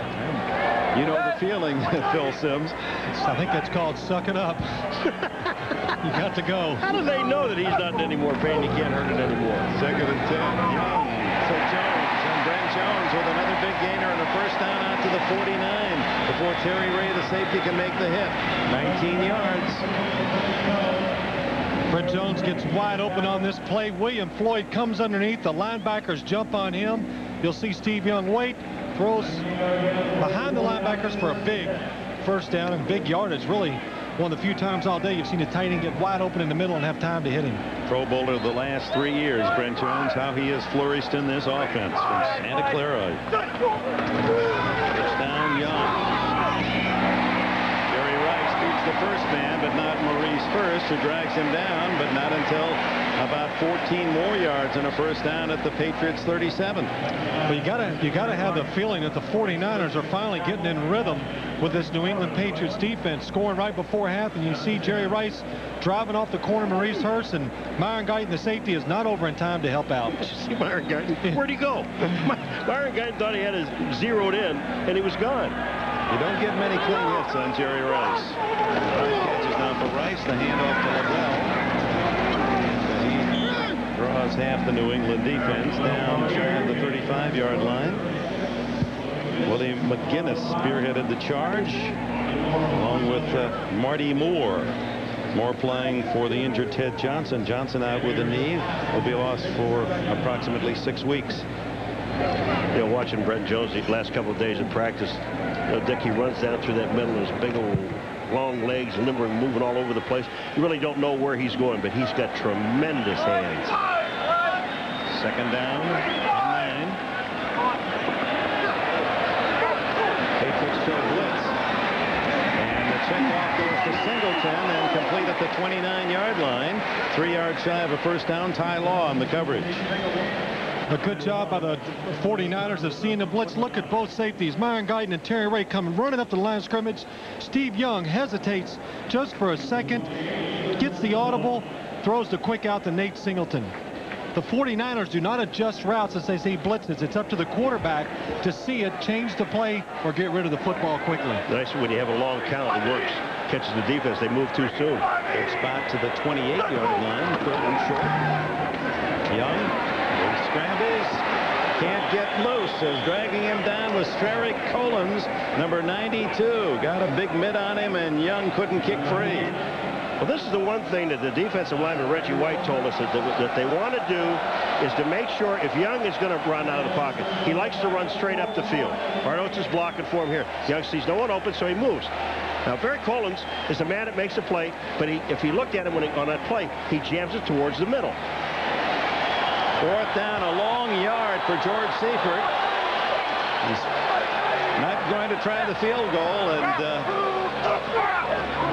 You know the feeling, Phil Simms. I think that's called suck it up. You got to go. How do they know that he's not in any more pain? He can't hurt it anymore. 2nd and 10. Young. So Jones, and Brent Jones with another big gainer and a first down out to the 49 before Terry Ray, the safety, can make the hit. 19 yards. Brent Jones gets wide open on this play. William Floyd comes underneath. The linebackers jump on him. You'll see Steve Young wait, throws behind the linebackers for a big first down and big yardage. Really one of the few times all day you've seen a tight end get wide open in the middle and have time to hit him. Pro Bowler the last 3 years, Brent Jones, how he has flourished in this offense from Santa Clara. First down, Young. Jerry Rice beats the first man, but not Maurice First, who drags him down, but not until about 14 more yards and a first down at the Patriots 37. Well, you gotta have the feeling that the 49ers are finally getting in rhythm with this New England Patriots defense, scoring right before half, and you see Jerry Rice driving off the corner, Maurice Hurst, and Myron Guyton, the safety, is not over in time to help out. See Myron Guyton? Where'd he go? Myron Guyton thought he had it zeroed in, and he was gone. You don't get many clean hits on Jerry Rice. Catches now for Rice, the handoff to Lavelle. Draws half the New England defense down shy of the 35-yard line. William McGinnis spearheaded the charge, along with Marty Moore. Moore playing for the injured Ted Johnson. Johnson out with a knee. Will be lost for approximately 6 weeks. You know, watching Brent Jones the last couple of days of practice, you know, Dick, he runs down through that middle with his big old long legs, limbering, moving all over the place. You really don't know where he's going, but he's got tremendous hands. 2nd down and 9. Patriots show blitz. And the checkoff goes to Singleton and complete at the 29-yard line. 3 yards shy of a first down. Ty Law on the coverage. A good job by the 49ers of seeing the blitz. Look at both safeties. Myron Guyton and Terry Ray coming running up the line of scrimmage. Steve Young hesitates just for a second, gets the audible, throws the quick out to Nate Singleton. The 49ers do not adjust routes as they see blitzes. It's up to the quarterback to see it, change the play, or get rid of the football quickly. Nice when you have a long count, it works. Catches the defense, they move too soon. Good spot to the 28-yard line, 3rd and short. Young. Scrambles, can't get loose, as dragging him down was Strick Collins, number 92. Got a big mid on him, and Young couldn't kick free. Well, this is the one thing that the defensive lineman Reggie White told us that they want to do is to make sure if Young is going to run out of the pocket, he likes to run straight up the field. Barnos is blocking for him here. Young sees no one open, so he moves. Now, Barry Collins is the man that makes the play, but if he looked at him on that play, he jams it towards the middle. 4th down, a long yard for George Seifert. He's not going to try the field goal, and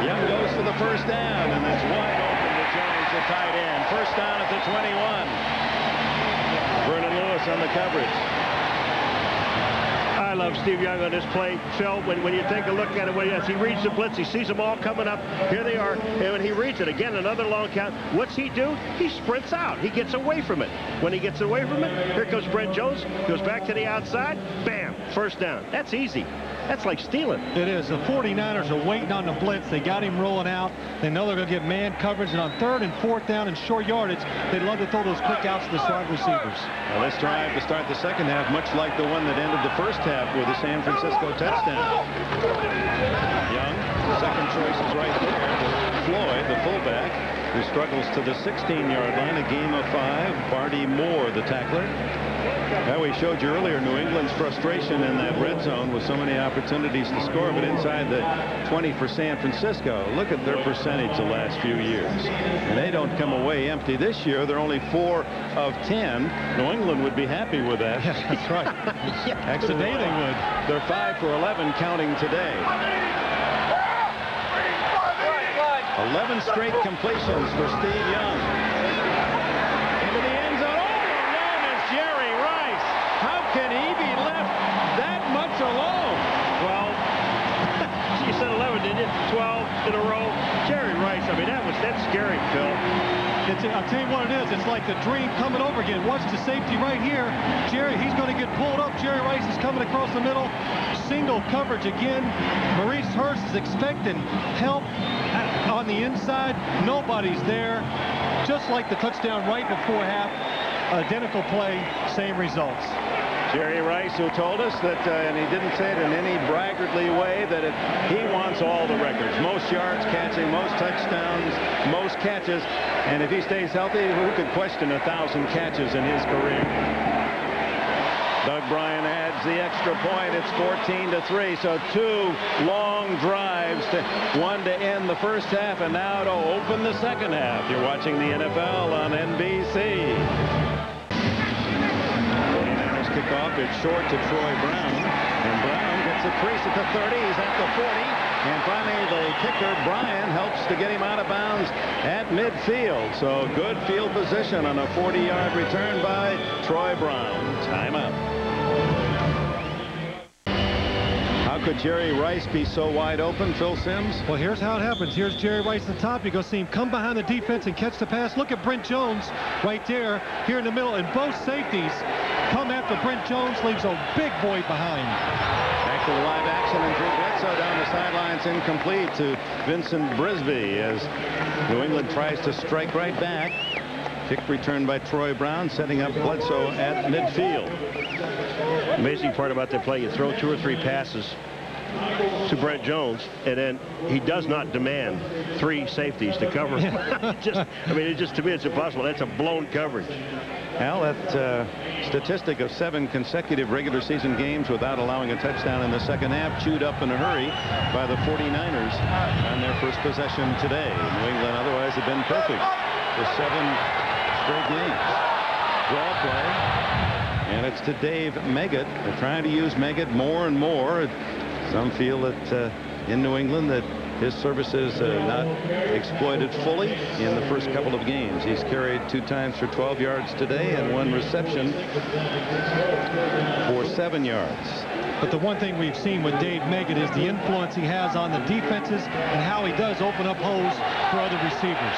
Young goes for the first down, and it's wide open to Jones, the tight end. First down at the 21. Vernon Lewis on the coverage. I love Steve Young on this play. Phil, when you take a look at it, as he reads the blitz, he sees them all coming up. Here they are. And when he reads it, again, another long count. What's he do? He sprints out. He gets away from it. When he gets away from it, here comes Brent Jones. Goes back to the outside. Bam. First down. That's easy. That's like stealing. It is. The 49ers are waiting on the blitz. They got him rolling out. They know they're going to get man coverage. And on 3rd and 4th down and short yardage, they'd love to throw those quick outs to the slot receivers. Well, this drive to start the second half, much like the one that ended the first half with the San Francisco touchdown. Young, second choice is right there. Floyd, the fullback. who struggles to the 16-yard line. A game of 5. Barty Moore, the tackler. Now, we showed you earlier New England's frustration in that red zone with so many opportunities to score, but inside the 20 for San Francisco. Look at their percentage the last few years. And they don't come away empty this year. They're only 4 of 10. New England would be happy with that. Yeah, that's right. Actually, today they would. They're 5 for 11 counting today. 11 straight completions for Steve Young. Into the end zone. All alone is Jerry Rice. How can he be left that much alone? 12. You said 11, didn't you? 12 in a row. Jerry Rice, I mean, that's scary, Phil. I'll tell you what it is. It's like the dream coming over again. Watch the safety right here. Jerry, he's going to get pulled up. Jerry Rice is coming across the middle. Single coverage again. Maurice Hurst is expecting help on the inside. Nobody's there. Just like the touchdown right before half. Identical play, same results. Jerry Rice, who told us that, and he didn't say it in any braggartly way, that he wants all the records. Most yards catching, most touchdowns, most catches. And if he stays healthy, who could question 1,000 catches in his career? Doug Bryan adds the extra point. It's 14-3. So 2 long drives, one to end the first half and now to open the second half. You're watching the NFL on NBC. Kickoff, it's short to Troy Brown, and Brown gets a crease at the 30. He's at the 40, and finally the kicker Bryan helps to get him out of bounds at midfield. So good field position on a 40-yard return by Troy Brown. Timeout. How could Jerry Rice be so wide open, Phil Simms? Well, here's how it happens. Here's Jerry Rice at the top. You're going to see him come behind the defense and catch the pass. Look at Brent Jones right there, here in the middle, and both safeties come after Brent Jones, leaves a big void behind. Back to the live action, and Drew Bledsoe down the sidelines, incomplete to Vincent Brisby as New England tries to strike right back. Kick return by Troy Brown, setting up Bledsoe at midfield. Amazing part about that play, you throw 2 or 3 passes to Brent Jones, and then he does not demand 3 safeties to cover him. I mean, to me, it's impossible. That's a blown coverage. Al, that statistic of 7 consecutive regular season games without allowing a touchdown in the second half, chewed up in a hurry by the 49ers on their first possession today. New England otherwise have been perfect for 7 straight games. Draw play, and it's to Dave Meggett. They're trying to use Meggett more and more. Some feel that in New England that his services not exploited fully in the first couple of games. He's carried 2 times for 12 yards today and 1 reception for 7 yards. But the one thing we've seen with Dave Meggett is the influence he has on the defenses and how he does open up holes for other receivers.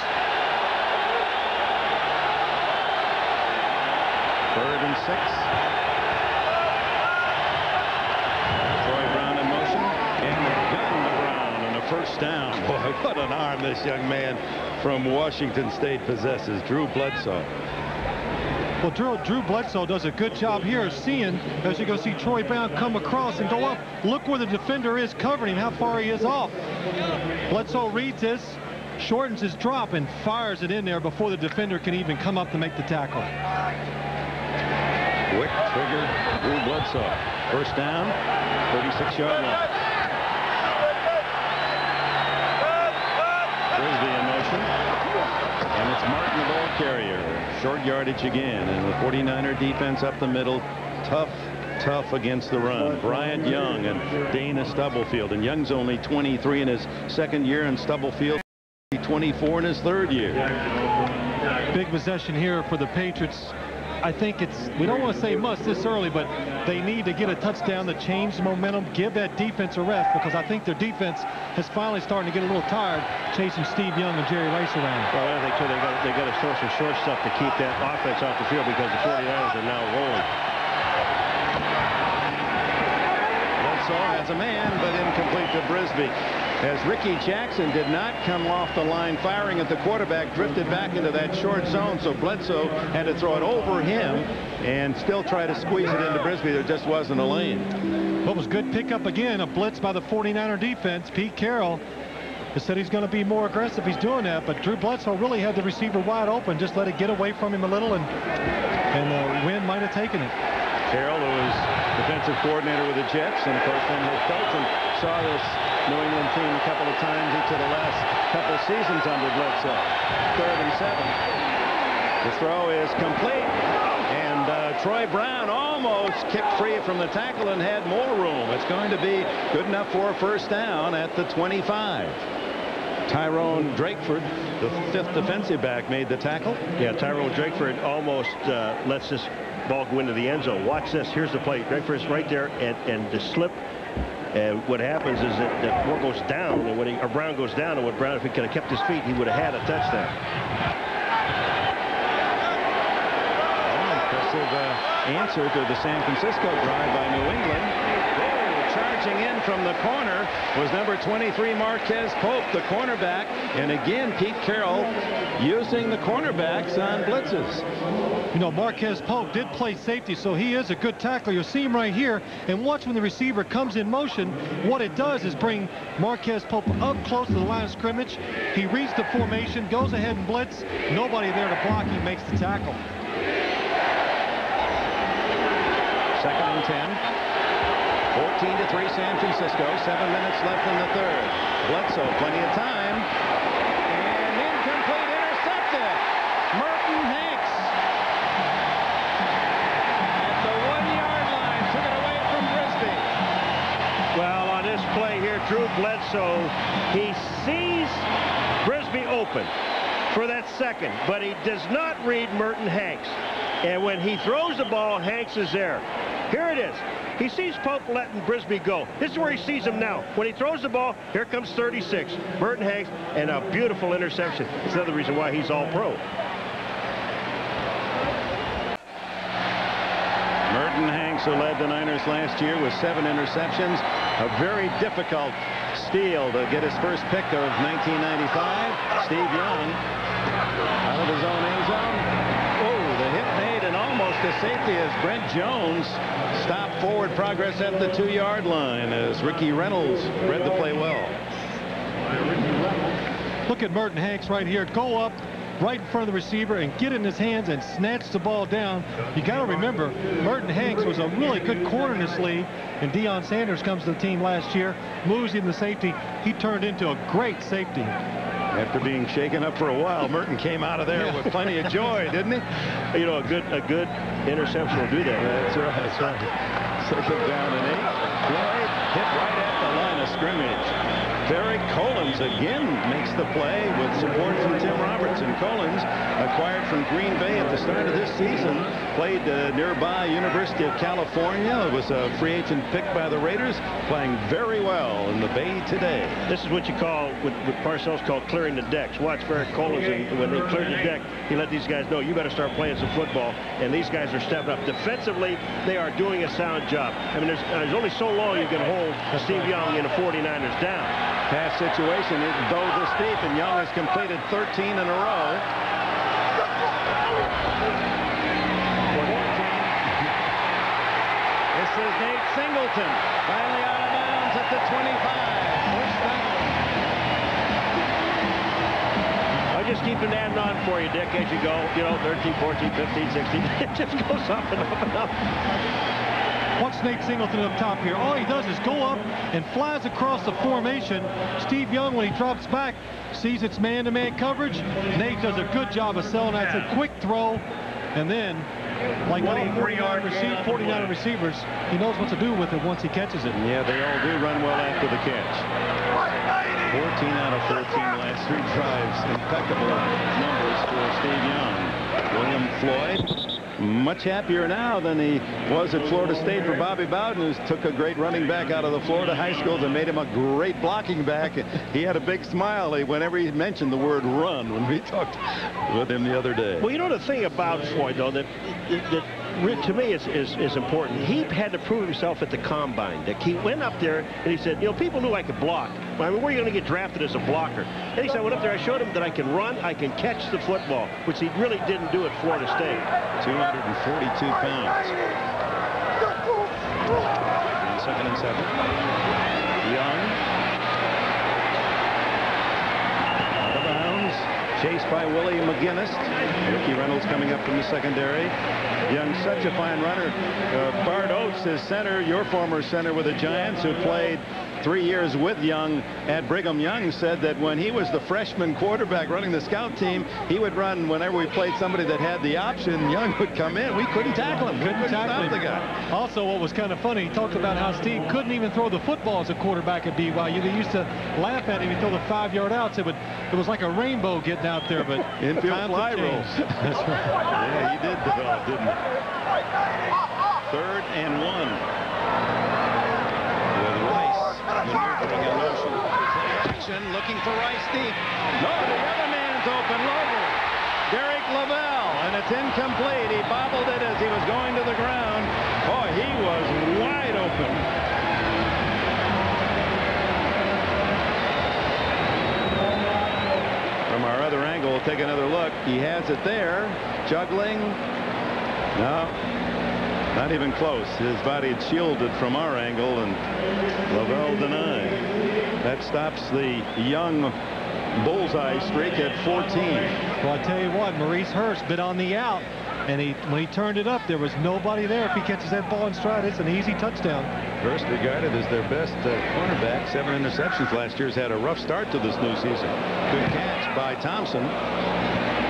3rd and 6. First down. Boy, what an arm this young man from Washington State possesses. Drew Bledsoe. Well, Drew Bledsoe does a good job here of seeing, as you go see Troy Brown come across and go up. Look where the defender is covering him, how far he is off. Bledsoe reads this, shortens his drop, and fires it in there before the defender can even come up to make the tackle. Quick trigger, Drew Bledsoe. First down, 36-yard line. Frisbee in motion, and it's Martin, the ball carrier. Short yardage again, and the 49er defense up the middle. Tough against the run. Bryant Young and Dana Stubblefield, and Young's only 23 in his second year, and Stubblefield 24 in his 3rd year. Big possession here for the Patriots. I think we don't want to say must this early, but they need to get a touchdown to change the momentum, give that defense a rest, because I think their defense is finally starting to get a little tired chasing Steve Young and Jerry Rice around. Well, I think too, they got to throw some short stuff to keep that offense off the field, because the 49ers are now rolling. Bledsoe has a man, but incomplete to Brisby, as Ricky Jackson did not come off the line firing at the quarterback, drifted back into that short zone, so Bledsoe had to throw it over him and still try to squeeze it into Brisby. There just wasn't a lane. What was good pickup again, a blitz by the 49er defense. Pete Carroll They said he's going to be more aggressive. He's doing that, but Drew Bledsoe really had the receiver wide open. Just let it get away from him a little, and the wind might have taken it. Carroll, who was defensive coordinator with the Jets, and of course then head coach, and saw this New England team a couple of times each of the last couple of seasons under Bledsoe. 3rd and 7. The throw is complete, and Troy Brown almost kicked free from the tackle and had more room. It's going to be good enough for a first down at the 25. Tyrone Drakeford, the 5th defensive back, made the tackle. Yeah, Tyrone Drakeford almost lets this ball go into the end zone. Watch this. Here's the play. Drakeford's right there, and the slip. And what happens is that Moore goes down, and when Brown goes down, and Brown, if he could have kept his feet, he would have had a touchdown. Impressive answer to the San Francisco drive by New England. Charging in from the corner was number 23 Marquez Pope, the cornerback, and again Pete Carroll using the cornerbacks on blitzes. You know, Marquez Pope did play safety, so he is a good tackler. You'll see him right here, and watch when the receiver comes in motion. What it does is bring Marquez Pope up close to the line of scrimmage. He reads the formation, goes ahead and blitz. Nobody there to block. He makes the tackle. 2nd and 10. 14-3 San Francisco. 7 minutes left in the 3rd. Bledsoe, plenty of time. And incomplete, intercepted. Merton Hanks at the 1-yard line. Took it away from Brisby. Well, on this play here, Drew Bledsoe, he sees Brisby open for that second, but he does not read Merton Hanks. And when he throws the ball, Hanks is there. Here it is. He sees Pope letting Brisby go. This is where he sees him now. When he throws the ball, here comes 36. Merton Hanks, and a beautiful interception. It's another reason why he's all-pro. Merton Hanks, who led the Niners last year with 7 interceptions. A very difficult steal to get his first pick of 1995. Steve Young out of his own end zone. Oh, the hit made and almost a safety as Brent Jones stopped forward progress at the 2-yard line as Ricky Reynolds read the play well. Look at Merton Hanks right here. Go up right in front of the receiver and get in his hands and snatch the ball down. You got to remember, Merton Hanks was a really good corner in this league, and Deion Sanders comes to the team last year, moves in the safety. He turned into a great safety. After being shaken up for a while, Merton came out of there with plenty of joy, didn't he? You know, a good interception will do that. That's right. That's right. 2nd down and 8. Floyd hit right at the line of scrimmage. Derek Collins again makes the play with support from Tim Robertson. Collins, acquired from Green Bay at the start of this season, played nearby University of California. Was a free agent picked by the Raiders, playing very well in the Bay today. This is what you call, what Parcells called clearing the decks. Watch Derek Collins, and when they cleared the deck, he let these guys know, you better start playing some football, and these guys are stepping up. Defensively, they are doing a sound job. I mean, there's only so long you can hold Steve Young and the 49ers down. Pass situation, it goes this deep, and Young has completed 13 in a row. This is Nate Singleton, finally out of bounds at the 25. First down. I'll just keep adding on for you, Dick, as you go. You know, 13, 14, 15, 16. It just goes up and up and up. Watch Nate Singleton up top here. All he does is go up and flies across the formation. Steve Young, when he drops back, sees it's man-to-man coverage. Nate does a good job of selling that. It's a quick throw. And then, like all 49 receivers, he knows what to do with it once he catches it. Yeah, they all do run well after the catch. 14 out of 14 last 3 drives. Impeccable numbers for Steve Young. William Floyd, much happier now than he was at Florida State for Bobby Bowden, who took a great running back out of the Florida high schools and made him a great blocking back. He had a big smile whenever he mentioned the word run when we talked with him the other day. Well, you know the thing about Floyd, though, that to me is important. He had to prove himself at the combine. Dick. He went up there and he said, you know, people knew I could block. I mean, where are you going to get drafted as a blocker? And he said, I went up there, I showed him that I can run, I can catch the football, which he really didn't do at Florida State. 242 pounds. 2nd and 7. Young. chased by Willie McGinnis. Ricky Reynolds coming up from the secondary. Young, such a fine runner. Bart Oates, his center, your former center with the Giants, who played 3 years with Young at Brigham Young, said that when he was the freshman quarterback running the scout team, he would run whenever we played somebody that had the option. Young would come in. We couldn't tackle him. Couldn't tackle the guy. Also, what was kind of funny, he talked about how Steve couldn't even throw the football as a quarterback at BYU. They used to laugh at him. He'd throw the 5-yard outs. It was like a rainbow getting out there, but infield fly rolls. That's right. Yeah, he did develop, didn't he? 3rd and 1. Maneuvering in motion. Action, looking for Rice deep. No, the other man's open. Lover. Derek Lavelle, and it's incomplete. He bobbled it as he was going to the ground. Oh, he was wide open. From our other angle, we'll take another look. He has it there. Juggling. No. Not even close. His body had shielded from our angle, and Lavelle denied. That stops the Young bullseye streak at 14. Well, I tell you what, Maurice Hurst bit on the out, and when he turned it up, there was nobody there. If he catches that ball in stride, it's an easy touchdown. Hurst, regarded as their best cornerback, 7 interceptions last year, has had a rough start to this new season. Good catch by Thompson.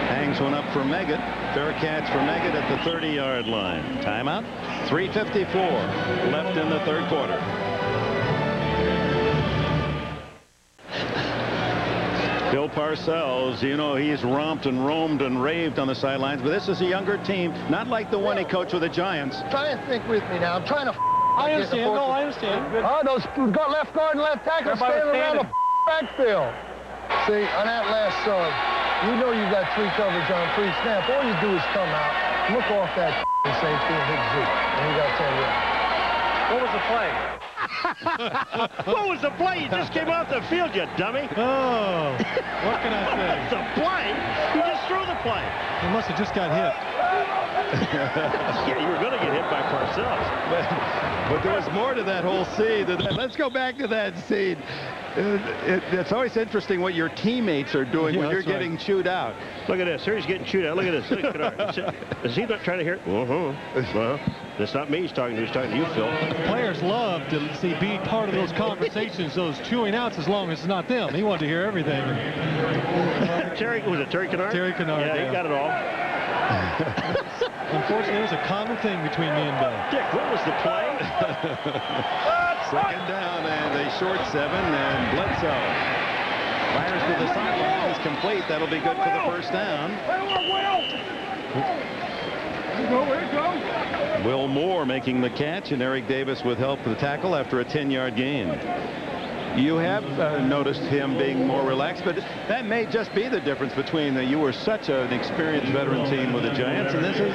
Hangs one up for Meggett. Fair catch for Meggett at the 30-yard line. Timeout. 3:54 left in the 3rd quarter. Bill Parcells, you know, he's romped and roamed and raved on the sidelines, but this is a younger team, not like the one he coached with the Giants. Try and think with me now. I'm trying to. I understand. No, I understand. Oh, those left guard and left tackle standing around the backfield. See, on that last sub, you know you got 3 coverage on pre-snap. All you do is come out, look off that safety and hit Z, and you got 10 yards. What was the play? What was the play? You just came off the field, you dummy. Oh, what can I say? What's the play? You just threw the play. He must have just got hit. Yeah, you were going to get hit by Parcells. But there was more to that whole scene. Let's go back to that scene. It's always interesting what your teammates are doing when you're getting chewed out. Look at this. Here he's getting chewed out. Look at this. Look at is he not trying to hear? Well, that's not me he's talking to. He's talking to you, Phil. Players love to see be part of those conversations, those chewing outs, as long as it's not them. He wanted to hear everything. Was it Terry Kennard? Terry Kennard. Yeah, he got it all. Unfortunately, it was a common thing between me and Bill. Dick, what was the play? 2nd down and a short 7, and Bledsoe fires to the sideline. Is complete. That'll be good for the 1st down. Will Moore making the catch, and Eric Davis with help of the tackle after a 10-yard gain. You have noticed him being more relaxed, but that may just be the difference between you were such an experienced veteran team with the Giants, and this is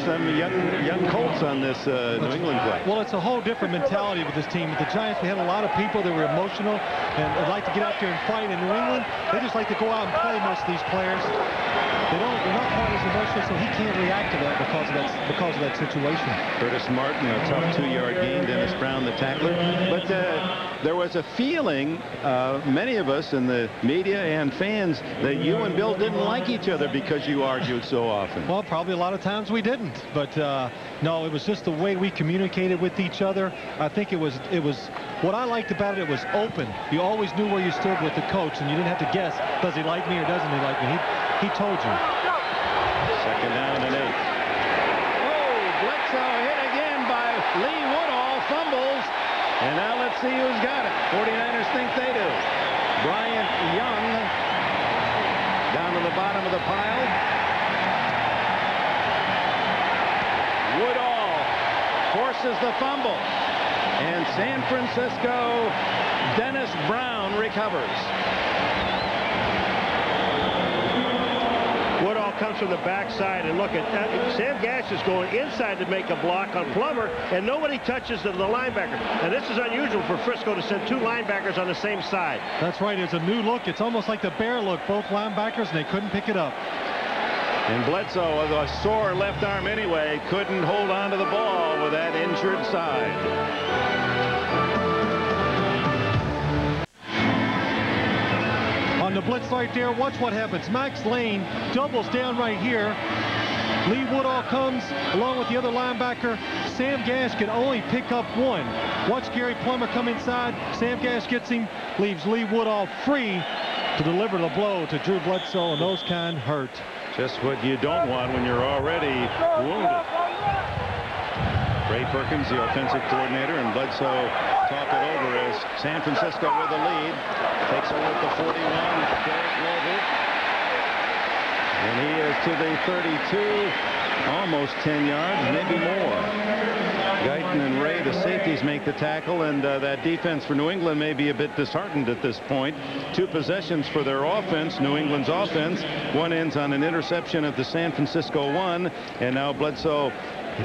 some young Colts on this New England play. Well, it's a whole different mentality with this team. With the Giants, they had a lot of people that were emotional and would like to get out there and fight. In New England, they just like to go out and play, most of these players. They're not quite as emotional, so he can't react to that because of that situation. Curtis Martin, a tough 2-yard gain. Dennis Brown, the tackler. But there was a feeling, many of us in the media and fans, that you and Bill didn't like each other because you argued so often. Well, probably a lot of times we didn't. But no, it was just the way we communicated with each other. I think it was what I liked about it. It was open. You always knew where you stood with the coach, and you didn't have to guess, does he like me or doesn't he like me? He told you. 2nd down and 8. Oh, Bledsoe hit again by Lee Woodall, fumbles. And now let's see who's got it. 49ers think they do. Bryant Young down to the bottom of the pile. Woodall forces the fumble. And San Francisco, Dennis Brown recovers. Woodall comes from the backside, and look at that. Sam Gash is going inside to make a block on Plummer, and nobody touches the linebacker. And this is unusual for Frisco to send 2 linebackers on the same side. That's right. It's a new look. It's almost like the bear look. Both linebackers, and they couldn't pick it up. And Bledsoe, with a sore left arm anyway, couldn't hold on to the ball with that injured side. On the the blitz right there. Watch what happens. Max Lane doubles down right here. Lee Woodall comes along with the other linebacker. Sam Gash can only pick up one. Watch Gary Plummer come inside. Sam Gash gets him, leaves Lee Woodall free to deliver the blow to Drew Bledsoe, and those kind hurt. Just what you don't want when you're already wounded. Ray Perkins, the offensive coordinator, and Bledsoe talk it over as San Francisco with the lead. Takes over at the 41, Derek Rover. And he is to the 32, almost 10 yards, maybe more. Guyton and Ray, the safeties, make the tackle, and that defense for New England may be a bit disheartened at this point. 2 possessions for their offense, New England's offense. One ends on an interception at the San Francisco 1, and now Bledsoe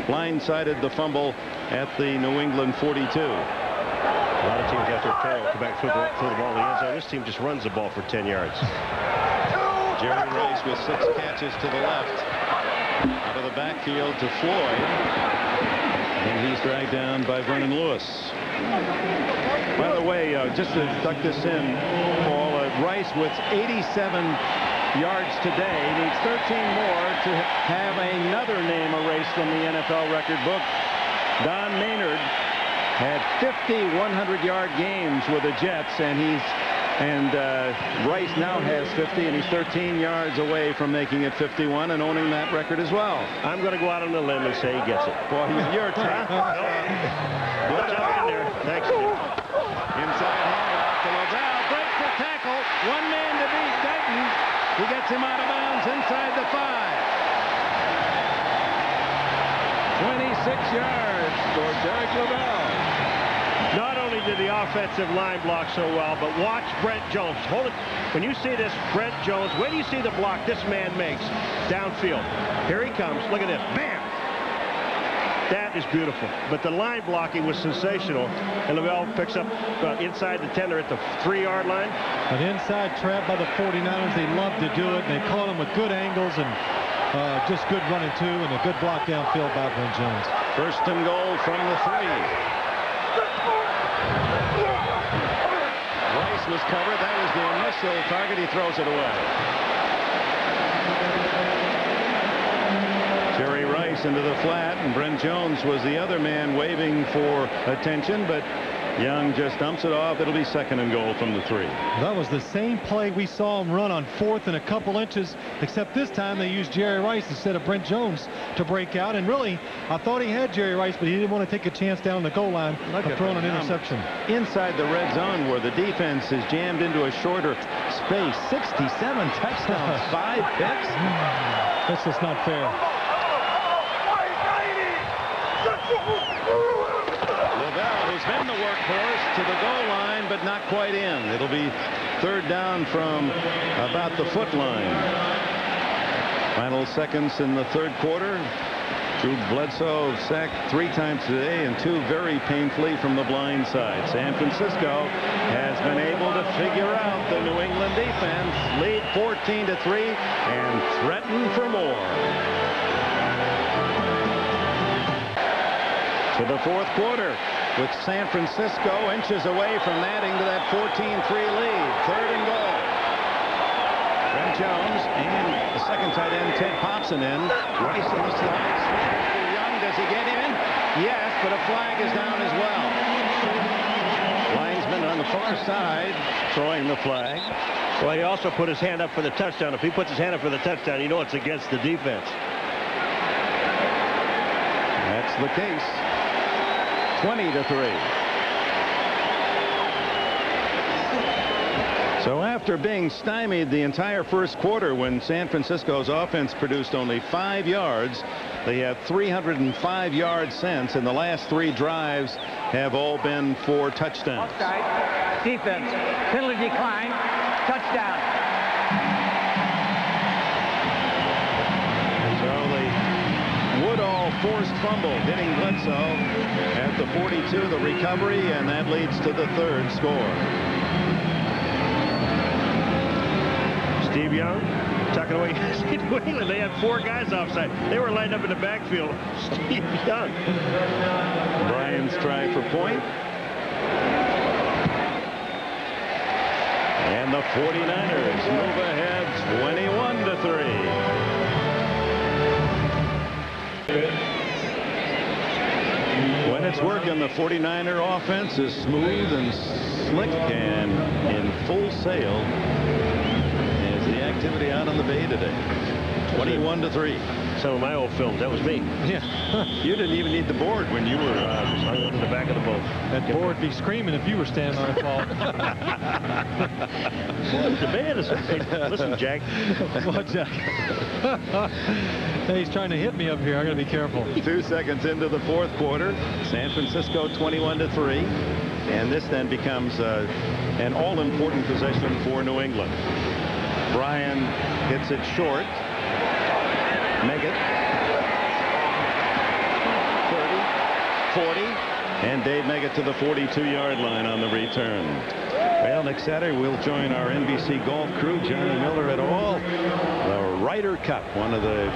blindsided the fumble at the New England 42. A lot of teams after a turnover come back, throw the ball in the end zone. This team just runs the ball for 10 yards. Jerry Rice with 6 catches to the left. Out of the backfield to Floyd. And he's dragged down by Vernon Lewis. By the way, just to duck this in, Paul, Rice with 87 yards today needs 13 more to have another name erased from the NFL record book. Don Maynard had 50 100-yard games with the Jets, and Rice now has 50, and he's 13 yards away from making it 51 and owning that record as well. I'm going to go out on a limb and say he gets it. Boy, your turn. Good job in there. Thanks. Inside handoff to Lavelle. Breaks the tackle. One man to beat Guyton. He gets him out of bounds inside the 5. 26 yards for Derek Lavelle. Not only did the offensive line block so well, but watch Brent Jones. Hold it. When you see this, Brent Jones, when you see the block this man makes downfield. Here he comes. Look at this. Bam! That is beautiful. But the line blocking was sensational. And Lavelle picks up inside the 10 or at the 3-yard line. An inside trap by the 49ers. They love to do it. And they caught him with good angles and just good running too, and a good block downfield by Brent Jones. First and goal from the 3. Rice was covered. That was the initial target. He throws it away. Jerry Rice into the flat, and Brent Jones was the other man waving for attention, but Young just dumps it off. It'll be second and goal from the 3. That was the same play we saw him run on 4th and a couple inches, except this time they used Jerry Rice instead of Brent Jones to break out. And really, I thought he had Jerry Rice, but he didn't want to take a chance down the goal line of throwing an interception. Inside the red zone where the defense is jammed into a shorter space. 67 touchdowns, 5 picks. That's just not fair. Lavelle, who's been the workhorse, to the goal line, but not quite in. It'll be 3rd down from about the foot line. Final seconds in the 3rd quarter. Drew Bledsoe sacked 3 times today, and 2 very painfully from the blind side. San Francisco has been able to figure out the New England defense, lead 14-3, and threaten for more. To the 4th quarter, with San Francisco inches away from adding to that 14-3 lead. 3rd and goal. Brent Jones and the second tight end, Ted Popson in. Rice on the slide. Young, does he get in? Yes, but a flag is down as well. Linesman on the far side throwing the flag. Well, he also put his hand up for the touchdown. If he puts his hand up for the touchdown, you know it's against the defense. That's the case. 20-3. So after being stymied the entire 1st quarter when San Francisco's offense produced only 5 yards, they have 305 yards since, and the last 3 drives have all been for touchdowns. Offside. Defense. Penalty decline. Touchdown. Forced fumble hitting Bledsoe at the 42, the recovery, and that leads to the 3rd score. Steve Young tucking away. New England, they had 4 guys offside. They were lined up in the backfield. Steve Young. Bryant's try for point. And And the 49ers move ahead 21-3. When it's working, the 49er offense is smooth and slick and in full sail as the activity out on the bay today. 21-3. Some of my old films, that was me. Yeah. You didn't even need the board when you were hung in the back of the boat. That board would be screaming if you were standing on it, Paul. The man is... Listen, Jack. What, Jack? Hey, he's trying to hit me up here. I got to be careful. 2 seconds into the fourth quarter. San Francisco 21-3. And this then becomes an all-important possession for New England. Bryan hits it short. Meggett, 30, 40, and Dave Meggett to the 42-yard line on the return. Well, next Saturday we'll join our NBC golf crew, Johnny Miller et al. The Ryder Cup, one of the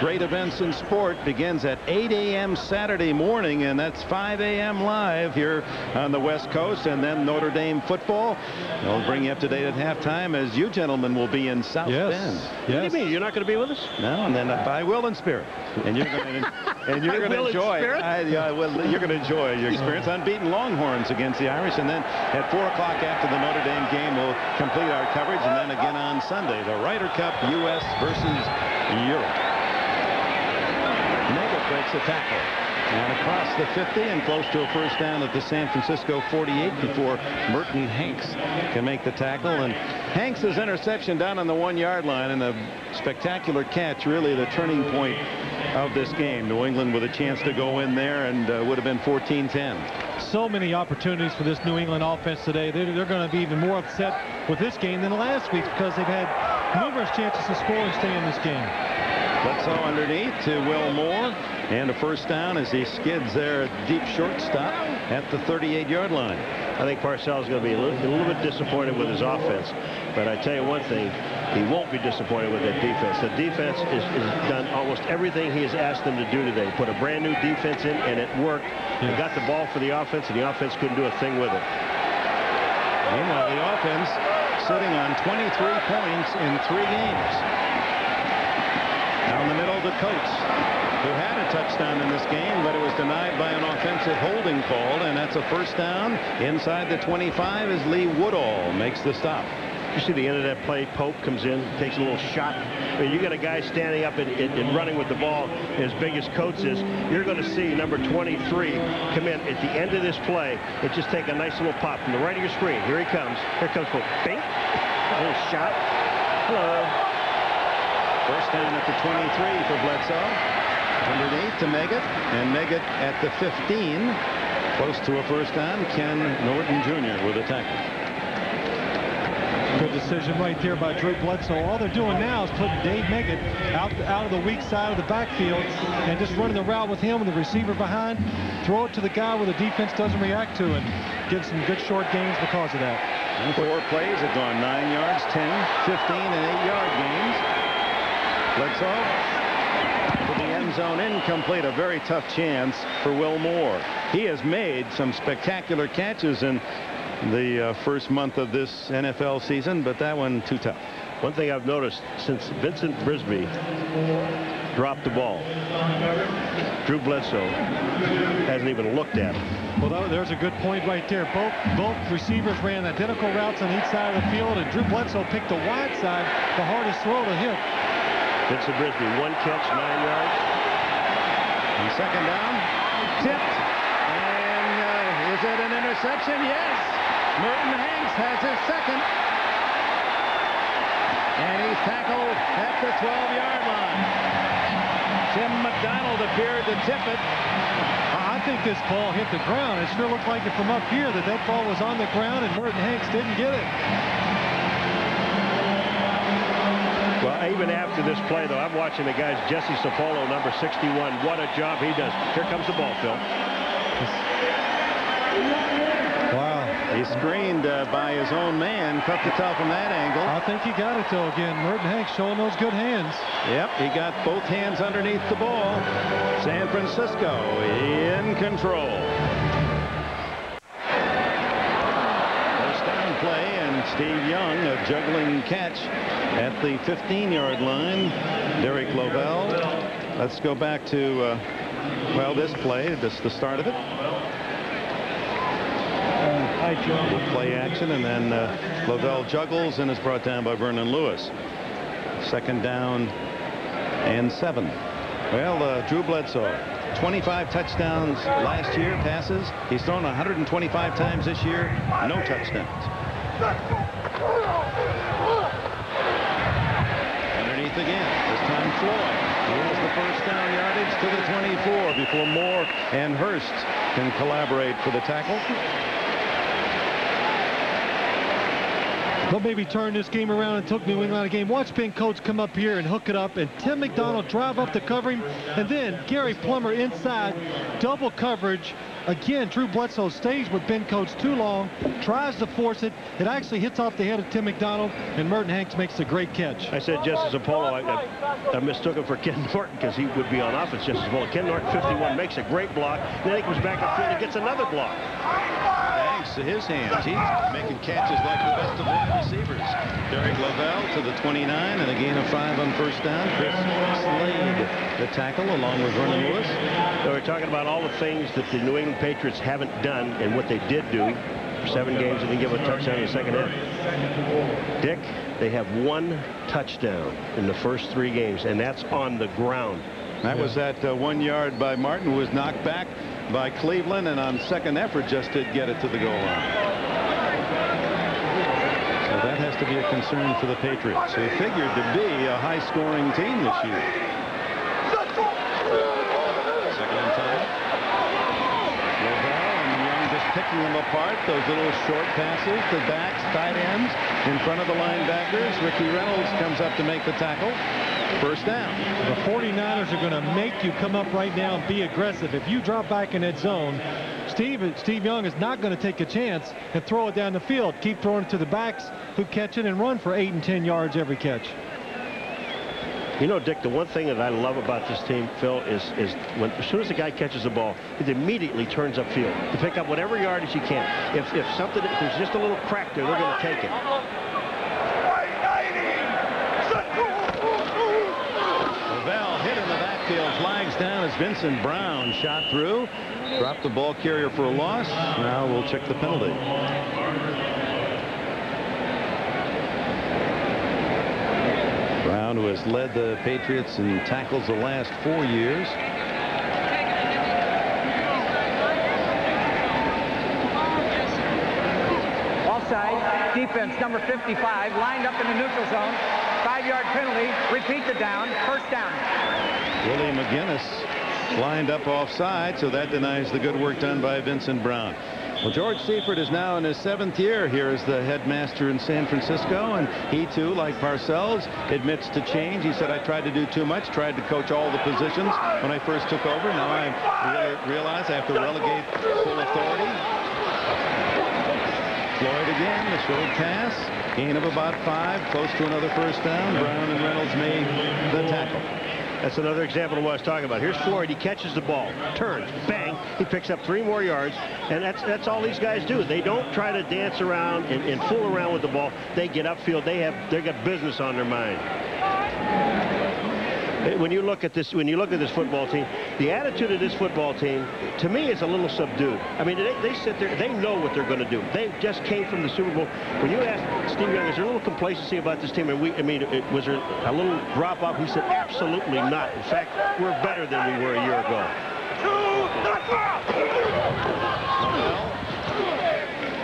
great events in sport, begins at 8 a.m. Saturday morning, and that's 5 a.m. live here on the West Coast. And then Notre Dame football. They'll bring you up to date at halftime, as you gentlemen will be in South Bend. Yes. What do you mean? You're not going to be with us? No, and then I will in spirit. And you're going to enjoy. You're going to enjoy your experience. Unbeaten Longhorns against the Irish, and then at 4 o'clock after the Notre Dame game, we'll complete our coverage, and then again on Sunday, the Ryder Cup, U.S. versus Europe. Meggett breaks a tackle. And across the 50 and close to a first down at the San Francisco 48 before Merton Hanks can make the tackle. And Hanks' interception down on the 1-yard line, and a spectacular catch, really the turning point of this game. New England with a chance to go in there, and would have been 14-10. So many opportunities for this New England offense today. They're going to be even more upset with this game than last week, because they've had numerous chances to score and stay in this game. Bledsoe underneath to Will Moore, and a first down as he skids there at deep shortstop at the 38-yard line. I think Parcells is going to be a little bit disappointed with his offense, but I tell you one thing, he won't be disappointed with that defense. The defense is done almost everything he has asked them to do today. Put a brand new defense in, and it worked. They got the ball for the offense, and the offense couldn't do a thing with it. Meanwhile, the offense sitting on 23 points in 3 games. Down the middle to Coates, who had a touchdown in this game, but it was denied by an offensive holding call, and that's a first down inside the 25 as Lee Woodall makes the stop. You see the end of that play, Pope comes in, takes a little shot. I mean, you got a guy standing up and running with the ball as big as Coates is. You're going to see number 23 come in at the end of this play and just take a nice little pop from the right of your screen. Here he comes. Here comes Pope. Bing. A little shot. Hello. First down at the 23 for Bledsoe. Underneath to Meggett, and Meggett at the 15. Close to a first down. Ken Norton Jr. with a tackle. Good decision right there by Drew Bledsoe. All they're doing now is putting Dave Meggett out of the weak side of the backfield and just running the route with him and the receiver behind. Throw it to the guy where the defense doesn't react to, and get some good short gains because of that. And 4 plays have gone 9 yards, 10, 15, and 8-yard gains. Bledsoe to the end zone, incomplete. A very tough chance for Will Moore. He has made some spectacular catches in the first month of this NFL season, but that one too tough. One thing I've noticed since Vincent Brisby dropped the ball, Drew Bledsoe hasn't even looked at it. Well, there's a good point right there. Both receivers ran identical routes on each side of the field, and Drew Bledsoe picked the wide side, the hardest throw to hit. Vincent Brisby, 1 catch, 9 yards. And second down, tipped. And is it an interception? Yes. Merton Hanks has his second. And he's tackled at the 12-yard line. Tim McDonald appeared to tip it. I think this ball hit the ground. It sure looked like it from up here that ball was on the ground, and Merton Hanks didn't get it. Well, even after this play, though, I'm watching the guys. Jesse Sapolo, number 61. What a job he does. Here comes the ball, Phil. Wow. He screened by his own man. Cut the top from that angle. I think he got it, though, again. Merton Hanks showing those good hands. Yep, he got both hands underneath the ball. San Francisco in control. First down play, and Steve Young, a juggling catch at the 15-yard line. Derek Lovell. Let's go back to, well, this play. This is the start of it. With play action, and then Lovell juggles and is brought down by Vernon Lewis. 2nd down and 7. Well, Drew Bledsoe, 25 touchdowns last year, passes. He's thrown 125 times this year, no touchdowns. Underneath again, this time Floyd. He has the first down yardage to the 24 before Moore and Hurst can collaborate for the tackle. They'll maybe turn this game around and took New England out of game. Watch Ben Coates come up here and hook it up, and Tim McDonald drive up to cover him, and then Gary Plummer inside, double coverage. Again, Drew Bledsoe stays with Ben Coates too long, tries to force it. It actually hits off the head of Tim McDonald, and Merton Hanks makes a great catch. I said Justice Apollo. I mistook him for Ken Norton because he would be on offense. Justice Apollo. Ken Norton, 51, makes a great block. Then he comes back upfield and gets another block. Thanks to his hands, he's making catches like the best of wide receivers. Derek Lovell to the 29 and a gain of 5 on first down. Chris Slade the tackle along with Vernon Lewis. So we're talking about all the things that the New England Patriots haven't done and what they did do. For 7 games and then give a touchdown in the second half. Dick, they have 1 touchdown in the first 3 games, and that's on the ground. That was that 1 yard by Martin, who was knocked back by Cleveland, and on second effort just did get it to the goal line. So that has to be a concern for the Patriots, who figured to be a high-scoring team this year. Second and 10. Lovell and Young just picking them apart. Those little short passes to backs, tight ends in front of the linebackers. Ricky Reynolds comes up to make the tackle. First down. The 49ers are going to make you come up right now and be aggressive. If you drop back in that zone, Steve Young is not going to take a chance and throw it down the field. Keep throwing it to the backs who catch it and run for 8 and 10 yards every catch. You know, Dick, the one thing that I love about this team, Phil, is when as soon as the guy catches the ball, it immediately turns upfield to pick up whatever yardage he can. If there's just a little crack there, they're going to take it. Flags down as Vincent Brown shot through. Dropped the ball carrier for a loss. Now we'll check the penalty. Brown, who has led the Patriots in tackles the last 4 years. Offside. Defense number 55 lined up in the neutral zone. 5-yard penalty. Repeat the down. First down. Willie McGinnis lined up offside, so that denies the good work done by Vincent Brown. Well, George Seifert is now in his 7th year here as the headmaster in San Francisco, and he too, like Parcells, admits to change. He said, I tried to do too much, tried to coach all the positions when I first took over. Now I realize I have to relegate full authority. Floyd again, the short pass, gain of about 5, close to another first down. Brown and Reynolds made the tackle. That's another example of what I was talking about. Here's Floyd. He catches the ball, turns, bang. He picks up 3 more yards, and that's all these guys do. They don't try to dance around and fool around with the ball. They get upfield. They got business on their mind. When you look at this football team, the attitude of this football team, to me, is a little subdued. I mean, they sit there, they know what they're going to do. They just came from the Super Bowl. When you ask Steve Young, is there a little complacency about this team? And was there a little drop off? He said, absolutely not. In fact, we're better than we were a year ago.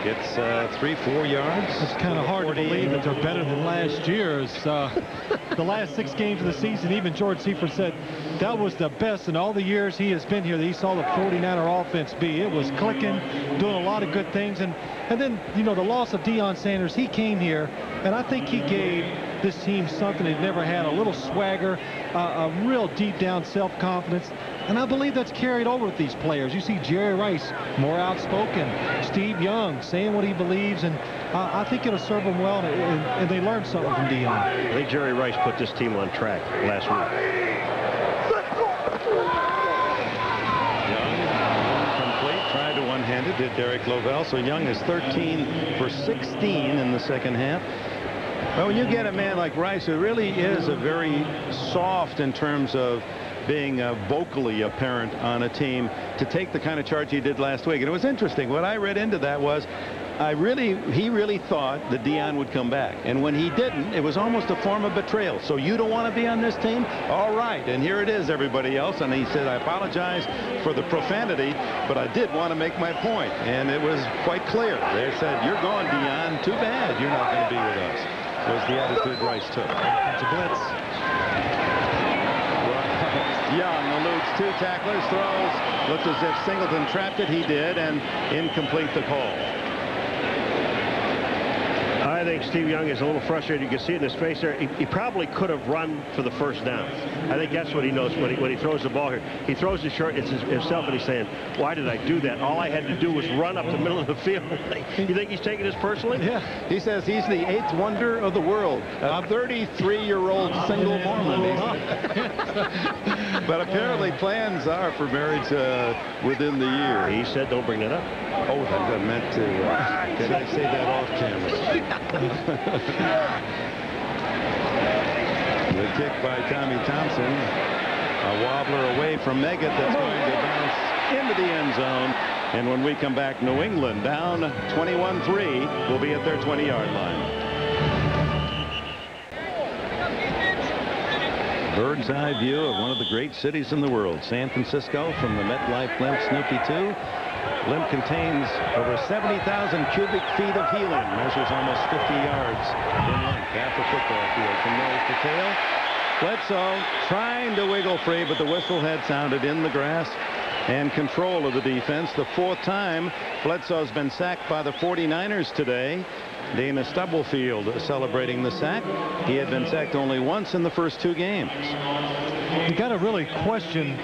It's 3-4 yards. It's kind of hard to believe that they're better than last year's. The last 6 games of the season, even George Seifert said that was the best in all the years he has been here that he saw the 49er offense be. It was clicking, doing a lot of good things. And then, you know, the loss of Deion Sanders, he came here, and I think he gave this team something they'd never had, a little swagger, a real deep down self-confidence. And I believe that's carried over with these players. You see Jerry Rice, more outspoken. Steve Young saying what he believes, and I think it'll serve them well, and they learned something from Deion. I think Jerry Rice put this team on track last week. Young, complete, tried to one-handed, did Derek Lovell. So Young is 13 for 16 in the second half. Well, when you get a man like Rice, who really is a very soft in terms of being vocally apparent on a team, to take the kind of charge he did last week. And it was interesting. What I read into that was he really thought that Deion would come back. And when he didn't, it was almost a form of betrayal. So you don't want to be on this team? All right. And here it is, everybody else. And he said, I apologize for the profanity, but I did want to make my point. And it was quite clear. They said, you're gone, Deion. Too bad you're not going to be with us. Was the attitude Rice took. It's a blitz. Young eludes 2 tacklers, throws, looked as if Singleton trapped it. He did, and incomplete the call. I think Steve Young is a little frustrated. You can see it in his face there. He probably could have run for the first down. I think that's what he knows when he throws the ball here. He throws it short. It's himself, and he's saying, why did I do that? All I had to do was run up the middle of the field. You think he's taking this personally? Yeah. He says he's the 8th wonder of the world. A 33-year-old single Mormon. But apparently plans are for marriage within the year. He said don't bring that up. Oh, I meant to. Did I say that off camera? The kick by Tommy Thompson. A wobbler away from Meggett that's going to bounce into the end zone. And when we come back, New England down 21-3 will be at their 20-yard line. Bird's eye view of one of the great cities in the world, San Francisco, from the MetLife Blimp Snoopy 2. Blimp contains over 70,000 cubic feet of helium, measures almost 50 yards in length, half a football field from nose to tail. Bledsoe trying to wiggle free, but the whistle had sounded in the grass and control of the defense. The 4th time Bledsoe's been sacked by the 49ers today. Dana Stubblefield celebrating the sack. He had been sacked only once in the first 2 games. You got to really question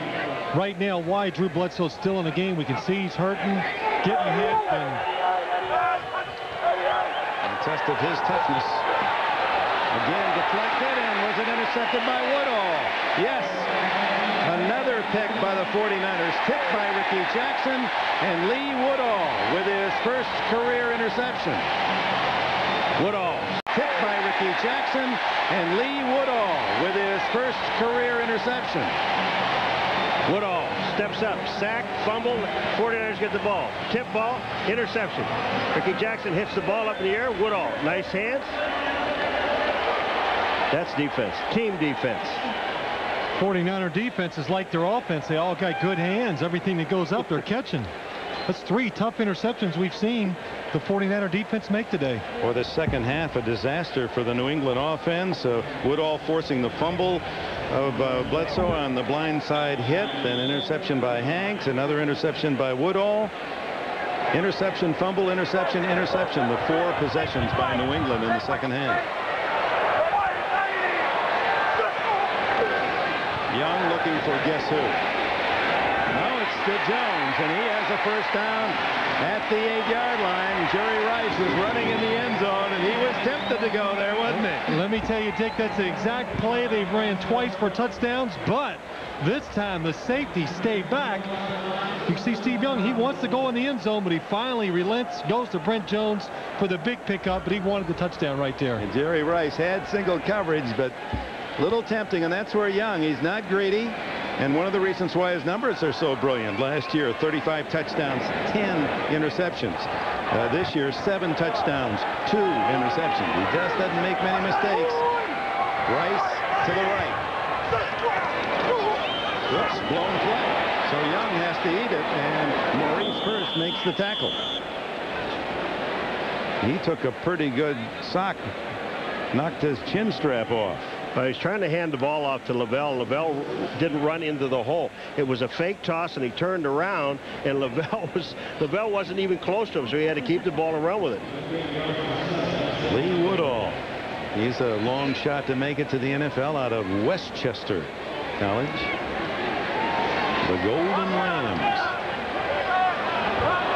right now why Drew Bledsoe's still in the game. We can see he's hurting, getting hit, and tested his toughness. Again deflected, and was it intercepted by Woodall? Yes. Another pick by the 49ers, tipped by Ricky Jackson, and Lee Woodall with his first career interception. Woodall tipped by Ricky Jackson, and Lee Woodall with his first career interception. Woodall steps up, sack, fumble, 49ers get the ball. Tip ball, interception. Ricky Jackson hits the ball up in the air. Woodall, nice hands. That's defense, team defense. 49er defense is like their offense. They all got good hands. Everything that goes up, they're catching. That's 3 tough interceptions we've seen the 49er defense make today. For the second half, a disaster for the New England offense. Woodall forcing the fumble of Bledsoe on the blind side hit, then interception by Hanks, another interception by Woodall. Interception, fumble, interception, interception. The 4 possessions by New England in the second half. Young looking for guess who? No, it's to Jones, and he has a first down at the 8-yard line. Jerry Rice was running in the end zone, and he was tempted to go there, wasn't he? Let me tell you, Dick, that's the exact play. They've ran twice for touchdowns, but this time the safety stayed back. You can see Steve Young, he wants to go in the end zone, but he finally relents, goes to Brent Jones for the big pickup, but he wanted the touchdown right there. And Jerry Rice had single coverage, but little tempting, and that's where Young, he's not greedy, and one of the reasons why his numbers are so brilliant. Last year, 35 touchdowns, 10 interceptions. This year, 7 touchdowns, 2 interceptions. He just doesn't make many mistakes. Rice to the right. Whoops, blown play. So Young has to eat it, and Maurice Hurst makes the tackle. He took a pretty good sock, knocked his chin strap off. He's trying to hand the ball off to Lavelle. Lavelle didn't run into the hole. It was a fake toss, and he turned around, and Lavelle wasn't even close to him, so he had to keep the ball and run with it. Lee Woodall. He's a long shot to make it to the NFL out of Westchester College. The Golden Rams.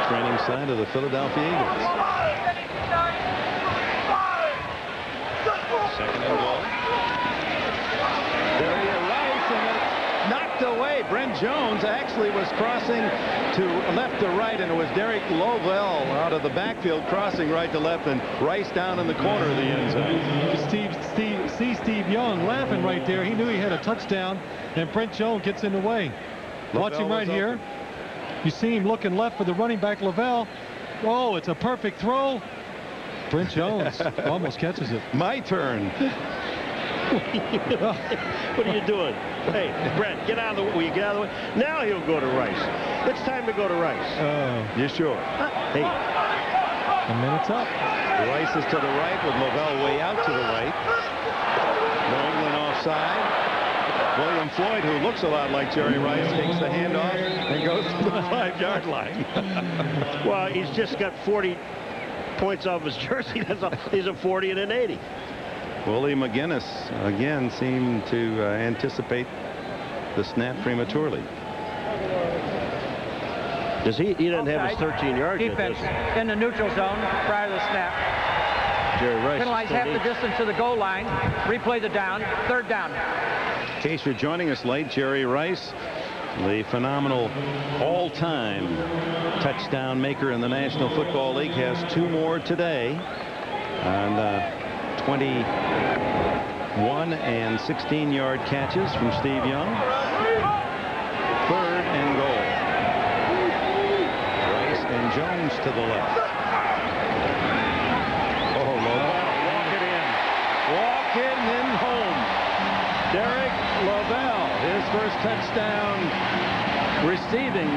Training side of the Philadelphia Eagles. Second and goal. Rice, and it's knocked away Hey, Brent Jones actually was crossing to left to right, and it was Derek Lovell out of the backfield crossing right to left, and Rice down in the corner of the end zone. Steve Young laughing right there. He knew he had a touchdown, and Brent Jones gets in the way. Watch him right here. You see him looking left for the running back, Lovell. Oh, it's a perfect throw. Brent Jones almost catches it. My turn. What are you doing? Hey, Brent, get out of the way. Will you get out of the way? Now he'll go to Rice. It's time to go to Rice. You sure? Hey. A minute's up. Rice is to the right with Lovell way out to the right. New England offside. William Floyd, who looks a lot like Jerry Rice, takes the handoff and goes to the 5-yard line. Well, he's just got 40 points off his jersey. He's a 40 and an 80. Willie McGinnis again seemed to anticipate the snap prematurely. Does he doesn't have his 13 yards defense in the neutral zone prior to the snap. Jerry Rice Penalize half the distance to the goal line. Replay the down. 3rd down. In case you're joining us late, Jerry Rice, the phenomenal all-time touchdown maker in the National Football League, has 2 more today. And 21 and 16-yard catches from Steve Young. 3rd and goal. Rice and Jones to the left. Oh, Lovell. Walk it in. Walk it in home. Derek Lovell, his first touchdown receiving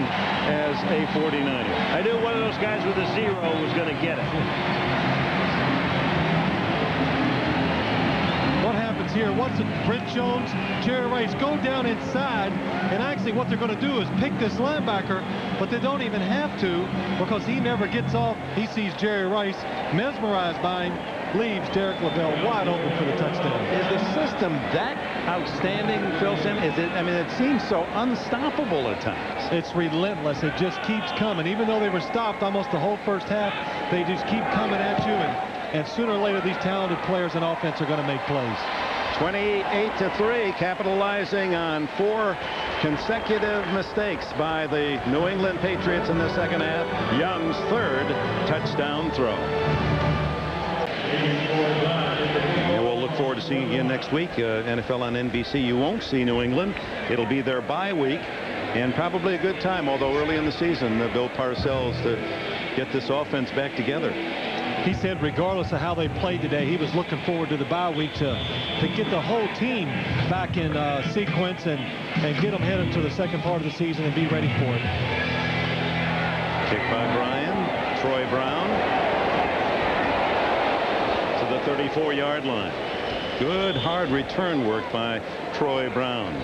as a 49er. I knew one of those guys with a 0 was going to get it. Here, once Brent Jones, Jerry Rice go down inside, and actually what they're going to do is pick this linebacker, but they don't even have to because he never gets off. He sees Jerry Rice mesmerized by him, leaves Derek Lovell wide open for the touchdown. Is the system that outstanding, Phil Simmons? Is it? I mean, it seems so unstoppable at times. It's relentless. It just keeps coming. Even though they were stopped almost the whole first half, they just keep coming at you, and sooner or later these talented players in offense are going to make plays. 28-3, capitalizing on 4 consecutive mistakes by the New England Patriots in the second half. Young's 3rd touchdown throw. And we'll look forward to seeing you again next week. NFL on NBC. You won't see New England. It'll be their bye week, and probably a good time, although early in the season, Bill Parcells to get this offense back together. He said regardless of how they played today, he was looking forward to the bye week to get the whole team back in sequence and get them headed to the second part of the season and be ready for it. Kick by Bryan. Troy Brown to the 34-yard line. Good hard return work by Troy Brown.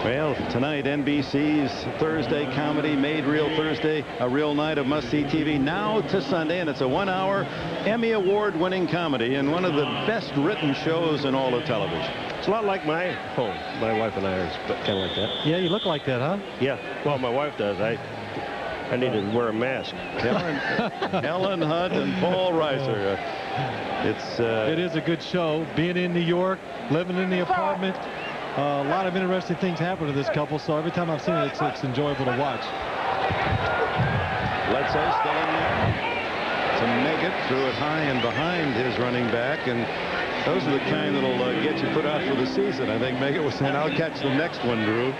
Well, tonight, NBC's Thursday comedy, Made Real Thursday, a real night of must-see TV, now to Sunday, and it's a 1-hour Emmy Award-winning comedy and one of the best-written shows in all of television. It's a lot like my home. My wife and I are kind of like that. Yeah, you look like that, huh? Yeah. Well, my wife does. I need to wear a mask. Helen Hunt and Paul Reiser. It is a good show. Being in New York, living in the apartment. A lot of interesting things happen to this couple, so every time I've seen it, it's enjoyable to watch. Bledsoe still in there. To Meggett threw it high and behind his running back, and those are the kind that'll get you put out for the season. I think Meggett was saying, I'll catch the next one, Drew.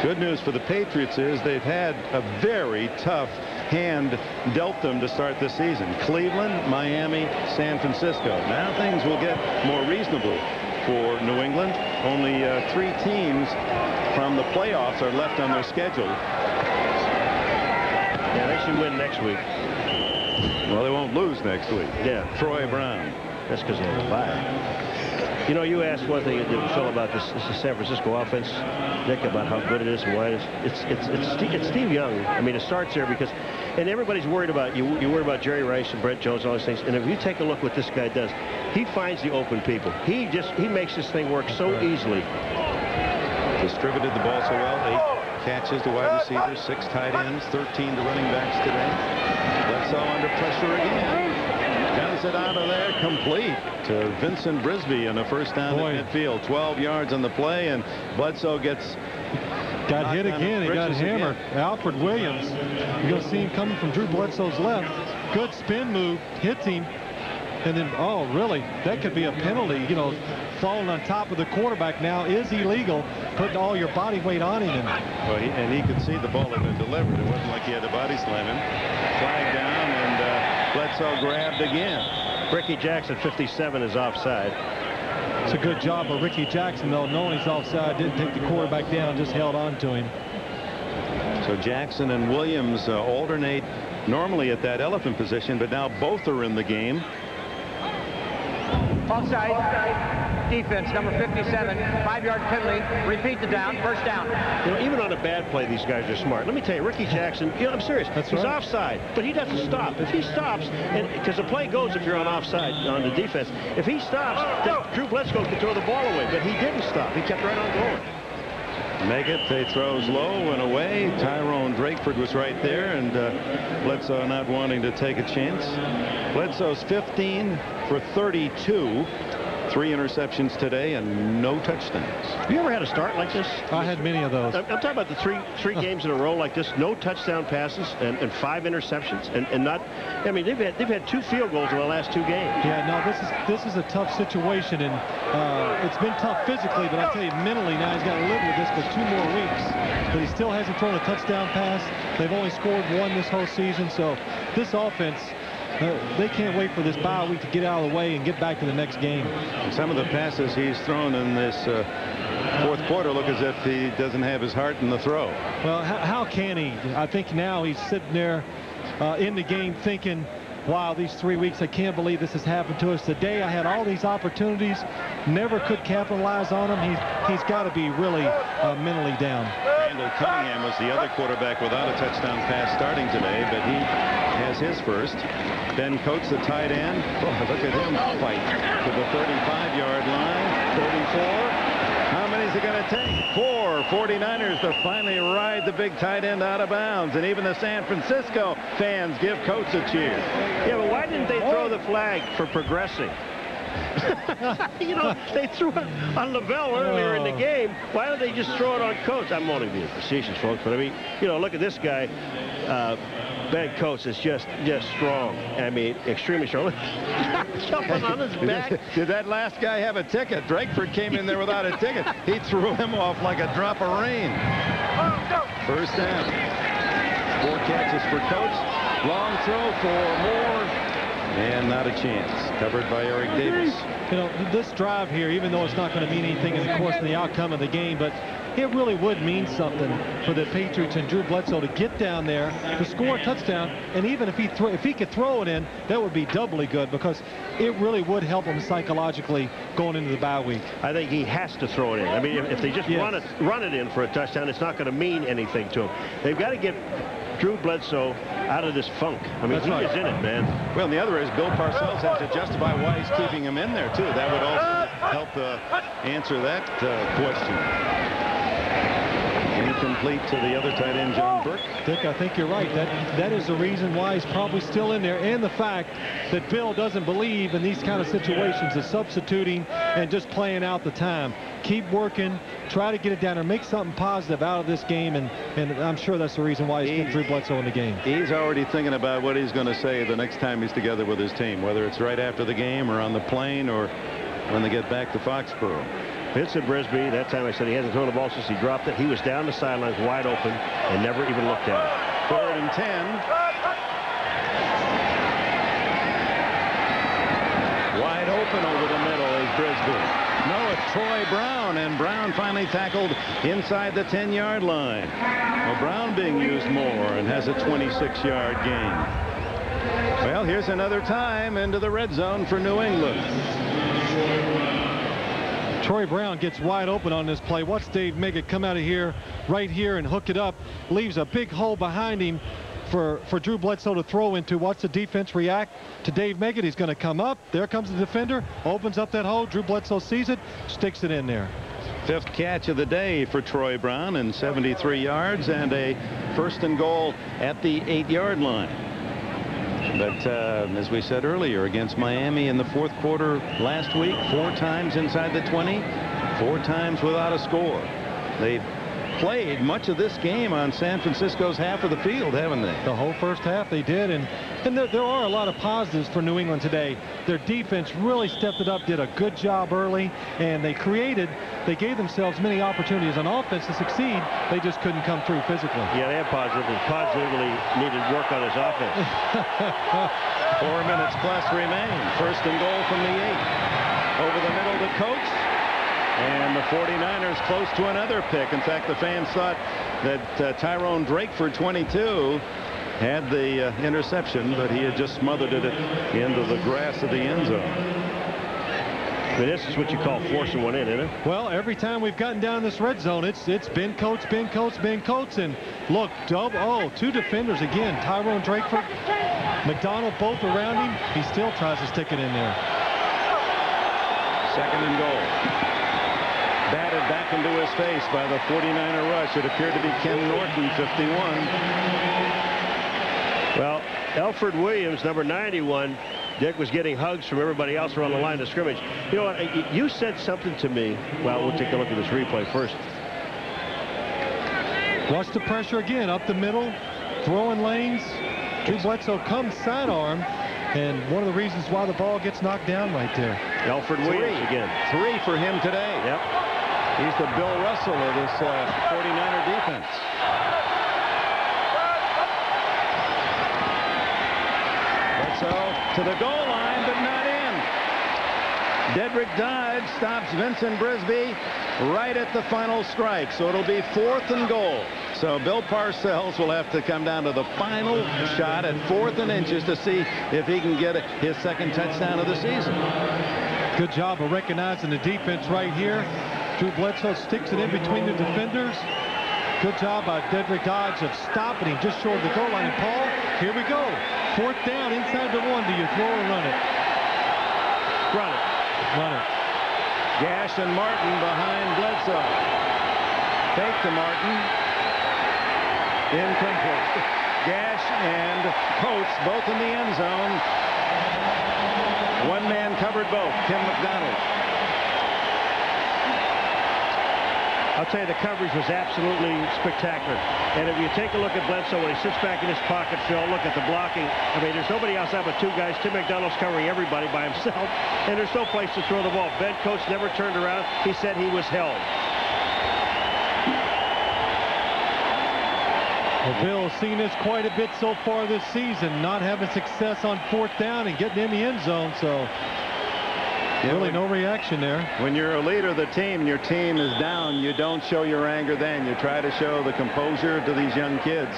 Good news for the Patriots is they've had a very tough hand dealt them to start this season. Cleveland, Miami, San Francisco. Now things will get more reasonable for New England. Only 3 teams from the playoffs are left on their schedule. Yeah, they should win next week. Well, they won't lose next week. Yeah. Troy Brown. That's because they have a bye. You know, you asked one thing, Phil, about this San Francisco offense, Nick, about how good it is and why it is. It's Steve Young. I mean, it starts there because, and everybody's worried about you. You worry about Jerry Rice and Brent Jones and all these things. And if you take a look what this guy does, he finds the open people. He makes this thing work so easily. Distributed the ball so well. 8 catches to wide receivers, 6 tight ends, 13 to running backs today. Bledsoe under pressure again. Guns it out of there complete to Vincent Brisby in the first down at midfield. 12 yards on the play, and Bledsoe got hit again. He got hammered. Alfred Williams, you're going to see him coming from Drew Bledsoe's left. Good spin move, hits him, and then, oh, really, that could be a penalty. You know, falling on top of the quarterback now is illegal, putting all your body weight on him. Well, he could see the ball had been delivered. It wasn't like he had to body slam him. Flag down, and Bledsoe grabbed again. Ricky Jackson, 57, is offside. It's a good job of Ricky Jackson, though, knowing he's offside, didn't take the quarterback down, just held on to him. So Jackson and Williams alternate normally at that elephant position, but now both are in the game. Offside. Defense, number 57, 5-yard penalty. Repeat the down. First down. You know, even on a bad play, these guys are smart. Let me tell you, Ricky Jackson, you know, I'm serious. He's offside, but he doesn't stop. If he stops, and because the play goes if you're on offside on the defense, if he stops, then Drew Bledsoe can throw the ball away, but he didn't stop. He kept right on going. They throws low and away. Tyrone Drakeford was right there, and Bledsoe not wanting to take a chance. Bledsoe's 15 for 32. 3 interceptions today and no touchdowns. Have you ever had a start like this? I had many of those. I'm talking about the three games in a row like this, no touchdown passes and 5 interceptions, and not. I mean, they've had 2 field goals in the last 2 games. Yeah, no, this is a tough situation, and it's been tough physically, but I tell you, mentally now he's got to live with this for 2 more weeks. But he still hasn't thrown a touchdown pass. They've only scored 1 this whole season, so this offense. They can't wait for this bye week to get out of the way and get back to the next game. And some of the passes he's thrown in this fourth quarter look as if he doesn't have his heart in the throw. Well, how can he? I think now he's sitting there in the game thinking, wow, these 3 weeks, I can't believe this has happened to us. Today I had all these opportunities, never could capitalize on them. He's got to be really mentally down. Randall Cunningham was the other quarterback without a touchdown pass starting today, but he has his first. Ben Coates, the tight end. Oh, look at him fight to the 35-yard line. 34. How many is it going to take? 4. 49ers to finally ride the big tight end out of bounds. And even the San Francisco fans give Coates a cheer. Yeah, but why didn't they throw the flag for progressing? You know, they threw it on Lavelle earlier in the game. Why don't they just throw it on Coates? I'm only being facetious, folks, but I mean, you know, look at this guy. Ben Coates is just strong. I mean, extremely strong. Jumping on his back. Did that last guy have a ticket? Drakeford came in there without a ticket. He threw him off like a drop of rain. First down. 4 catches for Coates. Long throw for Moore. And not a chance. Covered by Eric Davis. You know, this drive here, even though it's not going to mean anything in the course of the outcome of the game, but it really would mean something for the Patriots and Drew Bledsoe to get down there, to score a touchdown, and even if he could throw it in, that would be doubly good, because it really would help him psychologically going into the bye week. I think he has to throw it in. I mean, if they just run it in for a touchdown, it's not going to mean anything to him. They've got to get Drew Bledsoe out of this funk. I mean, he is in it, man. Well, and the other is Bill Parcells has to justify why he's keeping him in there, too. That would also help answer that question. Incomplete to the other tight end, John Burke. Dick, I think you're right. That is the reason why he's probably still in there, and the fact that Bill doesn't believe in these kind of situations of substituting and just playing out the time. Keep working, try to get it down there, make something positive out of this game, and I'm sure that's the reason why he's getting Drew Bledsoe in the game. He's already thinking about what he's going to say the next time he's together with his team, whether it's right after the game or on the plane or when they get back to Foxborough. Vincent Brisby, that time I said he hasn't thrown the ball since he dropped it. He was down the sidelines wide open and never even looked at it. 3rd and 10. Wide open over the middle is Brisby. No, it's Troy Brown, and Brown finally tackled inside the 10-yard line. Well, Brown being used more and has a 26-yard gain. Well, here's another time into the red zone for New England. Troy Brown gets wide open on this play. Watch Dave Meggett come out of here, right here, and hook it up. Leaves a big hole behind him for Drew Bledsoe to throw into. Watch the defense react to Dave Meggett. He's going to come up. There comes the defender. Opens up that hole. Drew Bledsoe sees it. Sticks it in there. 5th catch of the day for Troy Brown, and 73 yards and a 1st and goal at the 8-yard line. But as we said earlier, against Miami in the fourth quarter last week, 4 times inside the 20, 4 times without a score. They've played much of this game on San Francisco's half of the field, haven't they? The whole first half they did, and there are a lot of positives for New England today. Their defense really stepped it up, did a good job early, and they gave themselves many opportunities on offense to succeed. They just couldn't come through physically. Yeah, they have positively needed work on his offense. 4 minutes plus remain. First and goal from the 8. Over the middle to Coates. And the 49ers close to another pick. In fact, the fans thought that Tyrone Drake for 22 had the interception, but he had just smothered it into the grass of the end zone. I mean, this is what you call forcing one in, isn't it? Well, every time we've gotten down this red zone, it's been Coates, Ben Coates, Ben Coates, and look, 2 defenders again. Tyrone Drakeford, McDonald, both around him. He still tries to stick it in there. Second and goal. Batted back into his face by the 49er rush. It appeared to be Ken Norton, 51. Well, Alfred Williams, number 91, Dick, was getting hugs from everybody else around the line of scrimmage. You know what? You said something to me. Well, we'll take a look at this replay first. Watch the pressure again, up the middle, throwing lanes. Drew Bledsoe comes sidearm, and one of the reasons why the ball gets knocked down right there. Alfred Williams again. 3 for him today. Yep. He's the Bill Russell of this 49er defense. Bledsoe to the goal line, but not in. Dedrick Dodge stops Vincent Brisby right at the final strike. So it'll be 4th and goal. So Bill Parcells will have to come down to the final shot at 4th and inches to see if he can get his second touchdown of the season. Good job of recognizing the defense right here. Drew Bledsoe sticks it in between the defenders. Good job by Dedrick Dodge of stopping him just short of the goal line. And Paul, here we go. 4th down inside the 1. Do you throw or run it? Run it. Run it. Gash and Martin behind Bledsoe. Fake to Martin. Incomplete. Gash and Coates both in the end zone. One man covered both. Tim McDonald. I'll tell you, the coverage was absolutely spectacular. And if you take a look at Bledsoe when he sits back in his pocket, Phil, look at the blocking. I mean, there's nobody outside but 2 guys. Tim McDonald's covering everybody by himself, and there's no place to throw the ball. Ben Coates never turned around. He said he was held. Well, Bill has seen this quite a bit so far this season, not having success on 4th down and getting in the end zone, so really no reaction there. When you're a leader of the team and your team is down, you don't show your anger then. You try to show the composure to these young kids.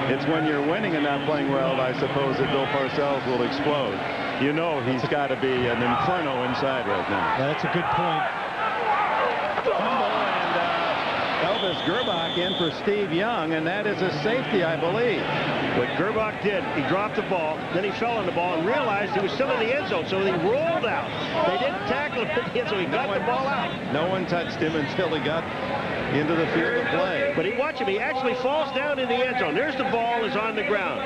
It's when you're winning and not playing well, I suppose, that Bill Parcells will explode. You know he's got to be an inferno inside right now. That's a good point. Elvis Gerbach in for Steve Young, and that is a safety, I believe. What Gerbach did, he dropped the ball, then he fell on the ball and realized he was still in the end zone, so he rolled out. They didn't tackle him in the end zone. He got the ball out. No one touched him until he got into the field of play. But watch him. He actually falls down in the end zone. There's the ball is on the ground.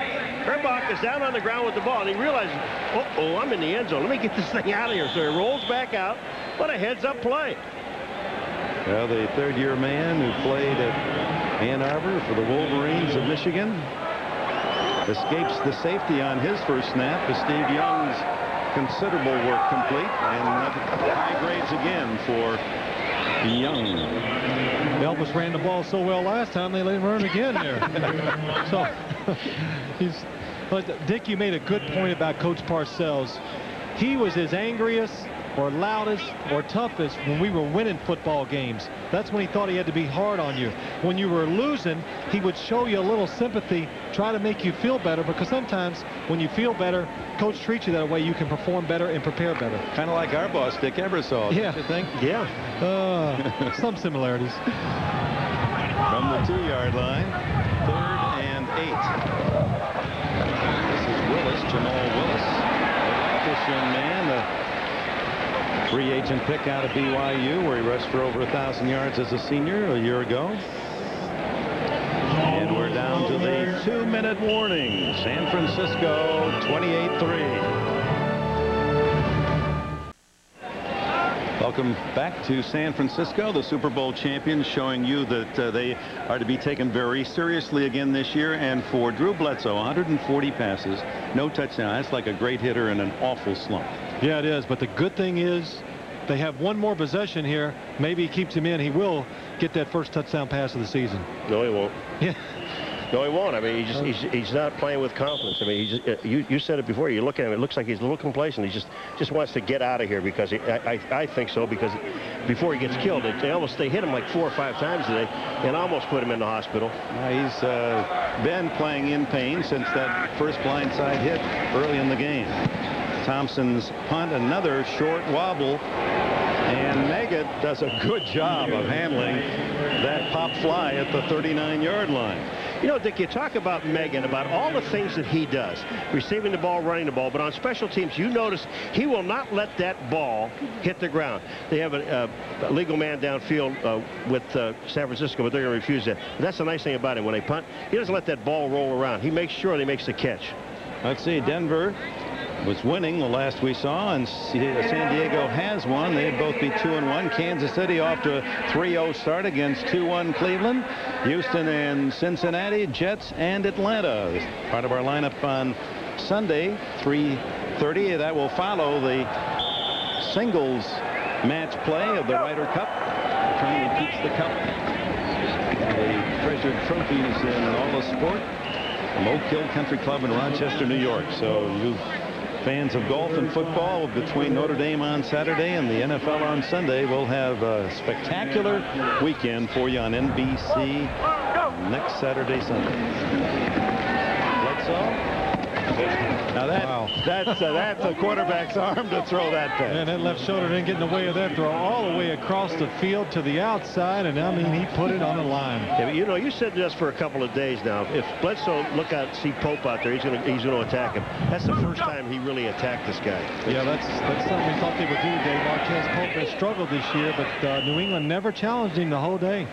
Gerbach is down on the ground with the ball, and he realizes, uh-oh, I'm in the end zone. Let me get this thing out of here. So he rolls back out. What a heads-up play. Well, the 3rd-year man who played at Ann Arbor for the Wolverines of Michigan escapes the safety on his first snap as Steve Young's considerable work complete, and high grades again for Young. Elvis ran the ball so well last time they let him run again there. So but Dick, you made a good point about Coach Parcells. He was his angriest or loudest or toughest when we were winning football games. That's when he thought he had to be hard on you. When you were losing, he would show you a little sympathy, try to make you feel better, because sometimes when you feel better, coach treats you that way, you can perform better and prepare better. Kind of like our boss, Dick Ebersol, yeah. don't you think? Yeah. Some similarities. From the 2-yard line, 3rd and 8. This is Willis, Jamal Willis. I like this young man, the free agent pick out of BYU, where he rushed for over 1,000 yards as a senior a year ago. And we're down to the 2 minute 2-minute warning. San Francisco 28-3. Welcome back to San Francisco. The Super Bowl champions, showing you that they are to be taken very seriously again this year. And for Drew Bledsoe, 140 passes, no touchdown. That's like a great hitter in an awful slump. Yeah, it is. But the good thing is they have one more possession here. Maybe he keeps him in. He will get that first touchdown pass of the season. No, he won't. Yeah. No, he won't. I mean, he's not playing with confidence. I mean, you said it before. You look at him, it looks like he's a little complacent. He just wants to get out of here because I think so, because before he gets killed, they hit him like 4 or 5 times today and almost put him in the hospital. He's been playing in pain since that first blindside hit early in the game. Thompson's punt, another short wobble, and Meggett does a good job of handling that pop fly at the 39-yard line. You know, Dick, you talk about Meggett, about all the things that he does, receiving the ball, running the ball, but on special teams, you notice he will not let that ball hit the ground. They have a legal man downfield with San Francisco, but they're going to refuse that. But that's the nice thing about him. When they punt, he doesn't let that ball roll around. He makes sure he makes the catch. Let's see, Denver was winning the last we saw, and San Diego has won. They'd both be 2-1. Kansas City off to a 3-0 start against 2-1 Cleveland. Houston and Cincinnati, Jets and Atlanta. Part of our lineup on Sunday, 3:30. That will follow the singles match play of the Ryder Cup. Trying to teach the cup the treasured trophies in all the sport from Oak Hill Country Club in Rochester, New York. So you fans of golf and football, between Notre Dame on Saturday and the NFL on Sunday, we'll have a spectacular weekend for you on NBC next Saturday, Sunday. Bledsoe. Now that's a quarterback's arm to throw that pass. And that left shoulder didn't get in the way of that throw, all the way across the field to the outside, and I mean, he put it on the line. Yeah, but you know, you said this for a couple of days now. If Bledsoe look out, see Pope out there, he's going to attack him. That's the first time he really attacked this guy. Yeah, that's something we thought they would do today. Marquez Pope has struggled this year, but New England never challenged him the whole day.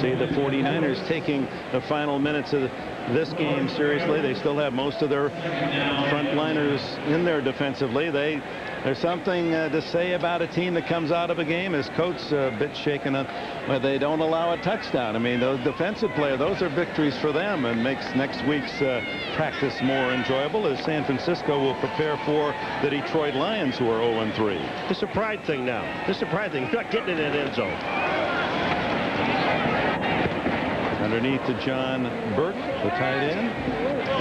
See the 49ers taking the final minutes of this game seriously. They still have most of their frontliners in there defensively. There's something to say about a team that comes out of a game. His coach a bit shaken up, but they don't allow a touchdown. I mean, those defensive players, those are victories for them, and makes next week's practice more enjoyable as San Francisco will prepare for the Detroit Lions, who are 0-3. It's a pride thing now. It's a pride thing. You're not getting in that end zone. Underneath to John Burke, the tight end,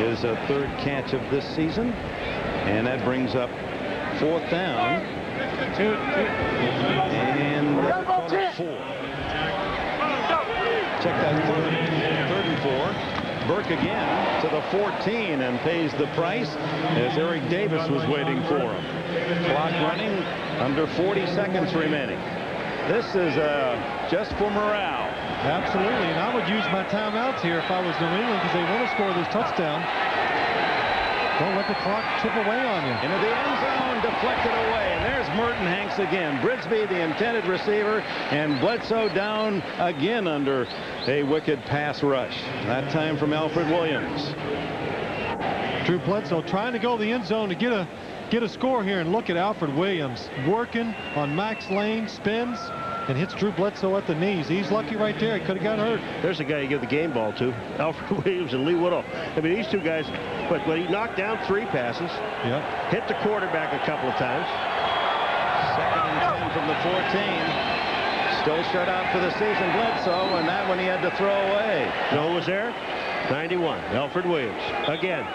is a 3rd catch of this season, and that brings up 4th down. And 4. Check that 3rd and 4. Burke again to the 14 and pays the price as Eric Davis was waiting for him. Clock running, under 40 seconds remaining. This is just for morale. Absolutely, and I would use my timeouts here if I was New England, because they want to score this touchdown. Don't let the clock chip away on you. Into the end zone, deflected away, and there's Merton Hanks again. Bridsby, the intended receiver, and Bledsoe down again under a wicked pass rush. That time from Alfred Williams. Drew Bledsoe trying to go to the end zone to get a score here, and look at Alfred Williams working on Max Lane, spins and hits Drew Bledsoe at the knees. He's lucky right there. He could have got hurt. There's a guy you give the game ball to, Alfred Williams and Lee Woodall. I mean, these two guys, but he knocked down 3 passes. Yep. Hit the quarterback a couple of times. 2nd and 10 from the 14. Still shut out for the season, Bledsoe, and that one he had to throw away. You know who was there? 91, Alfred Williams. Again.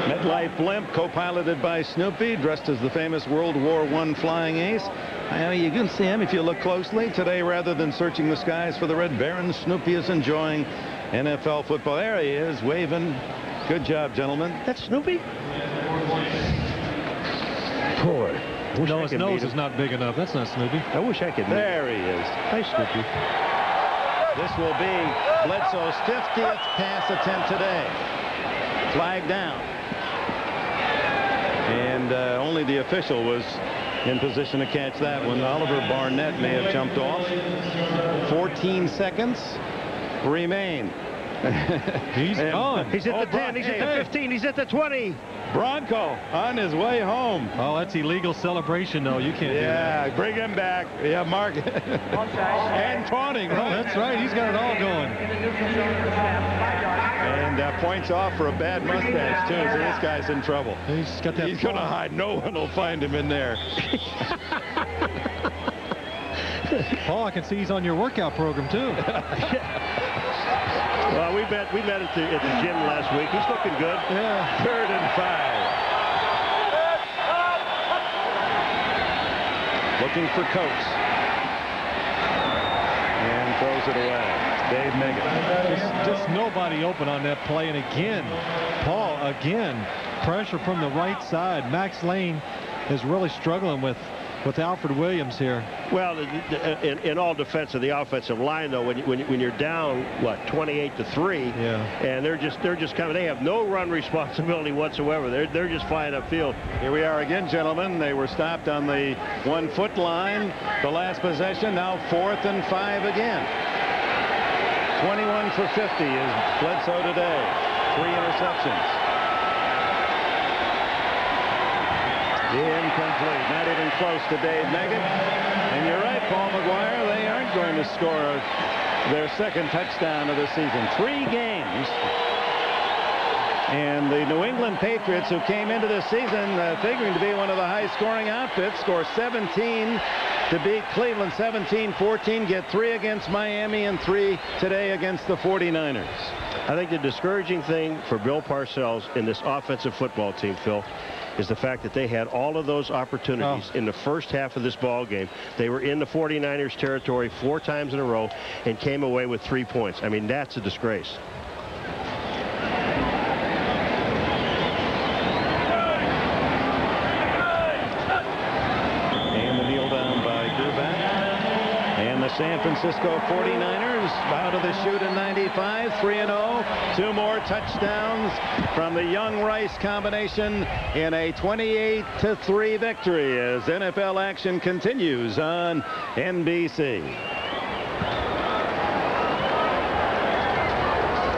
MetLife blimp, co-piloted by Snoopy, dressed as the famous World War I flying ace. You can see him if you look closely. Today, rather than searching the skies for the Red Baron, Snoopy is enjoying NFL football. There he is, waving. Good job, gentlemen. That's Snoopy? Boy. No, his nose is not big enough. That's not Snoopy. I wish I could. There he is. Hi, Snoopy. This will be Bledsoe's 50th pass attempt today. Flag down. And only the official was in position to catch that one. Oliver Barnett may have jumped off. 14 seconds remain He's gone. He's at the 10. He's at the 15. He's at the 20. Bronco on his way home. Oh, that's illegal celebration, though. You can't do that. Yeah, bring him back. Yeah, Mark. And taunting. Oh, that's right. He's got it all going. And points off for a bad mustache, too. So this guy's in trouble. He's got that. He's going to hide. No one will find him in there. Paul, I can see he's on your workout program, too. Well, we met at the gym last week. He's looking good. Yeah. 3rd and 5. Looking for Coates. And throws it away. Dave Megan. Just nobody open on that play. And again, Paul, pressure from the right side. Max Lane is really struggling with Alfred Williams here. Well, in all defense of the offensive line, though, when you're down, what, 28-3, yeah, and they're just coming. They have no run responsibility whatsoever. They're just flying upfield. Here we are again, gentlemen. They were stopped on the 1-foot line. The last possession, now 4th and 5 again. 21 for 50 is Bledsoe today. 3 interceptions. Incomplete. Not even close to Dave Megan. And you're right, Paul McGuire. They aren't going to score their 2nd touchdown of the season. 3 games. And the New England Patriots, who came into this season figuring to be one of the high-scoring outfits, score 17 to beat Cleveland 17-14, get 3 against Miami and 3 today against the 49ers. I think the discouraging thing for Bill Parcells in this offensive football team, Phil, is the fact that they had all of those opportunities in the first half of this ball game. They were in the 49ers territory 4 times in a row and came away with 3 points. I mean, that's a disgrace. And the kneel down by Gerback. And the San Francisco 49ers out of the chute in 95, 3-0. 2 more touchdowns from the Young-Rice combination in a 28-3 victory as NFL action continues on NBC.